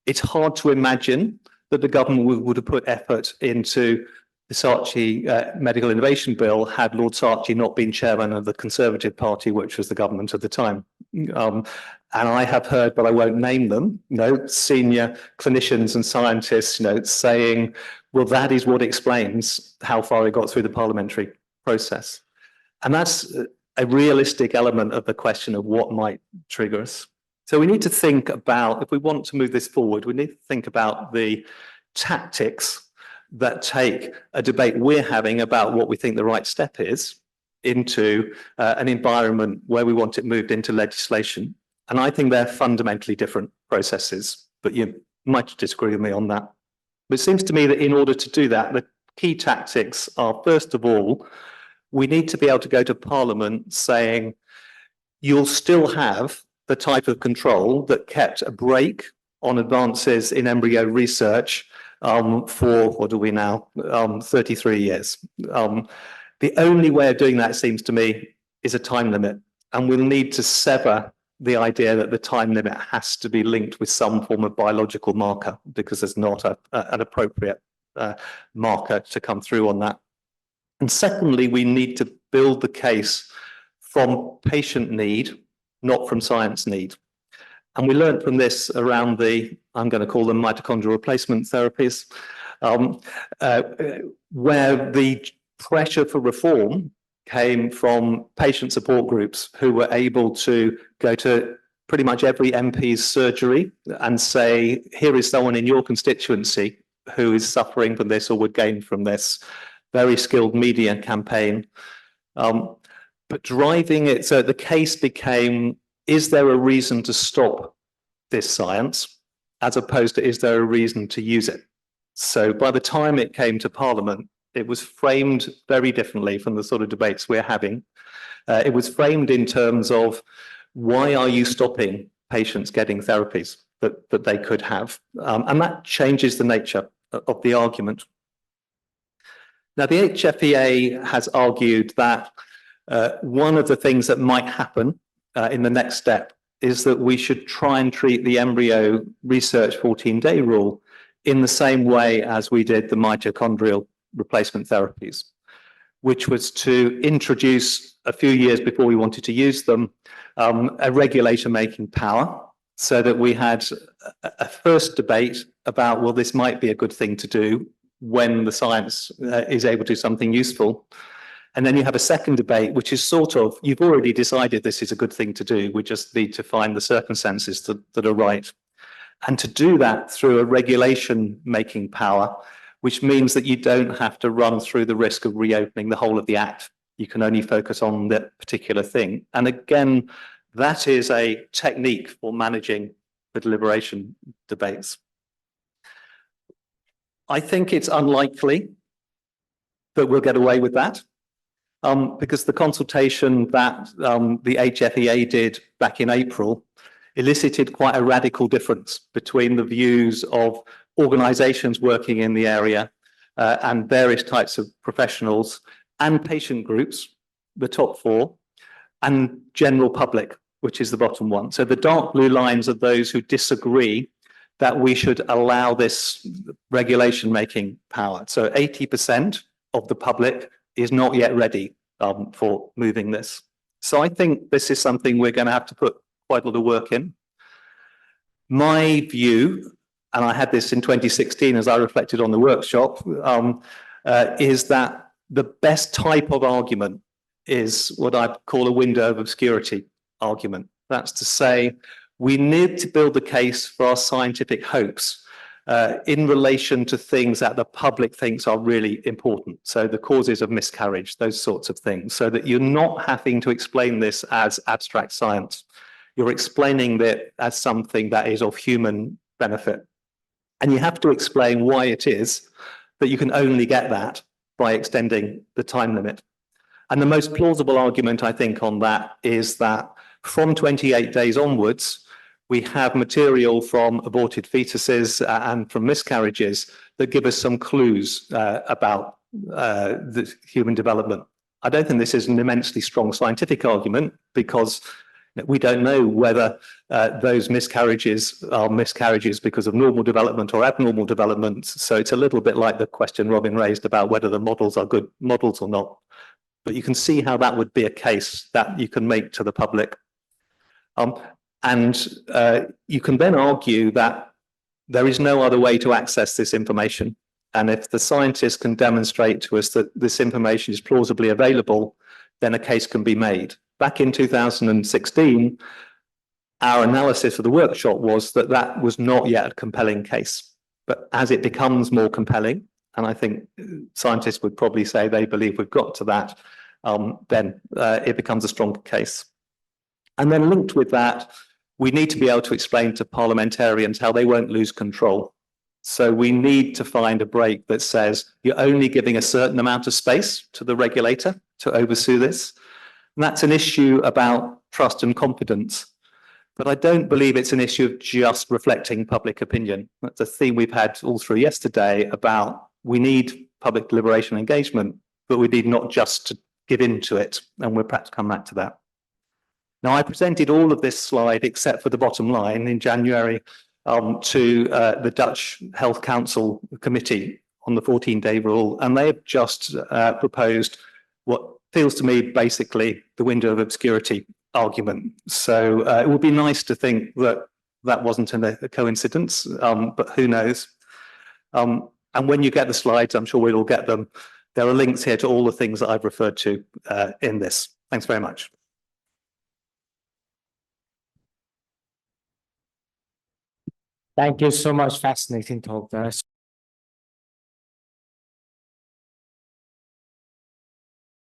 It's hard to imagine that the government would have put effort into the Saatchi Medical Innovation Bill had Lord Saatchi not been chairman of the Conservative Party, which was the government at the time. And I have heard, but I won't name them, senior clinicians and scientists, saying, well, that is what explains how far it got through the parliamentary process. And that's a realistic element of the question of what might trigger us. So we need to think about, if we want to move this forward, we need to think about the tactics that take a debate we're having about what we think the right step is into an environment where we want it moved into legislation. And I think they're fundamentally different processes, but you might disagree with me on that. But it seems to me that in order to do that, the key tactics are, first of all, we need to be able to go to Parliament saying, you'll still have the type of control that kept a brake on advances in embryo research for, what are we now, 33 years. The only way of doing that, seems to me, is a time limit. And we'll need to sever the idea that the time limit has to be linked with some form of biological marker, because there's not an appropriate marker to come through on that. And secondly, we need to build the case from patient need, not from science need. And we learned from this around the, I'm going to call them mitochondrial replacement therapies, where the pressure for reform came from patient support groups who were able to go to pretty much every MP's surgery and say, here is someone in your constituency who is suffering from this or would gain from this. Very skilled media campaign. But driving it, so the case became, is there a reason to stop this science, as opposed to is there a reason to use it? So by the time it came to Parliament, it was framed very differently from the sort of debates we're having. It was framed in terms of, why are you stopping patients getting therapies that they could have? And that changes the nature of the argument. Now, the HFEA has argued that one of the things that might happen in the next step is that we should try and treat the embryo research 14-day rule in the same way as we did the mitochondrial replacement therapies, which was to introduce a few years before we wanted to use them, a regulator-making power, so that we had a first debate about, well, this might be a good thing to do when the science is able to do something useful. And then you have a second debate, which is sort of, you've already decided this is a good thing to do. We just need to find the circumstances that are right. And to do that through a regulation-making power, which means that you don't have to run through the risk of reopening the whole of the Act. You can only focus on that particular thing. And again, that is a technique for managing the deliberation debates. I think it's unlikely that we'll get away with that, because the consultation that the HFEA did back in April elicited quite a radical difference between the views of organisations working in the area and various types of professionals and patient groups, the top four, and general public, which is the bottom one. So the dark blue lines are those who disagree that we should allow this regulation-making power. So 80% of the public is not yet ready for moving this. So I think this is something we're going to have to put quite a lot of work in. My view, and I had this in 2016 as I reflected on the workshop, is that the best type of argument is what I call a window of obscurity argument. That's to say, we need to build the case for our scientific hopes in relation to things that the public thinks are really important. So the causes of miscarriage, those sorts of things, so that you're not having to explain this as abstract science. You're explaining it as something that is of human benefit. And you have to explain why it is that you can only get that by extending the time limit. And the most plausible argument, I think, on that is that from 28 days onwards, we have material from aborted fetuses and from miscarriages that give us some clues about the human development. I don't think this is an immensely strong scientific argument, because we don't know whether those miscarriages are miscarriages because of normal development or abnormal development. So it's a little bit like the question Robin raised about whether the models are good models or not. But you can see how that would be a case that you can make to the public. You can then argue that there is no other way to access this information. And if the scientists can demonstrate to us that this information is plausibly available, then a case can be made. Back in 2016, our analysis of the workshop was that that was not yet a compelling case. But as it becomes more compelling, and I think scientists would probably say they believe we've got to that, then it becomes a stronger case. And then linked with that, we need to be able to explain to parliamentarians how they won't lose control. So we need to find a break that says you're only giving a certain amount of space to the regulator to oversee this. And that's an issue about trust and confidence. But I don't believe it's an issue of just reflecting public opinion. That's a theme we've had all through yesterday about we need public deliberation engagement, but we need not just to give in to it. And we'll perhaps come back to that. Now, I presented all of this slide, except for the bottom line, in January to the Dutch Health Council Committee on the 14-day rule, and they have just proposed what feels to me basically the window of obscurity argument. So it would be nice to think that that wasn't a coincidence, but who knows? And when you get the slides, I'm sure we'll all get them. There are links here to all the things that I've referred to in this. Thanks very much. Thank you so much. Fascinating talk there.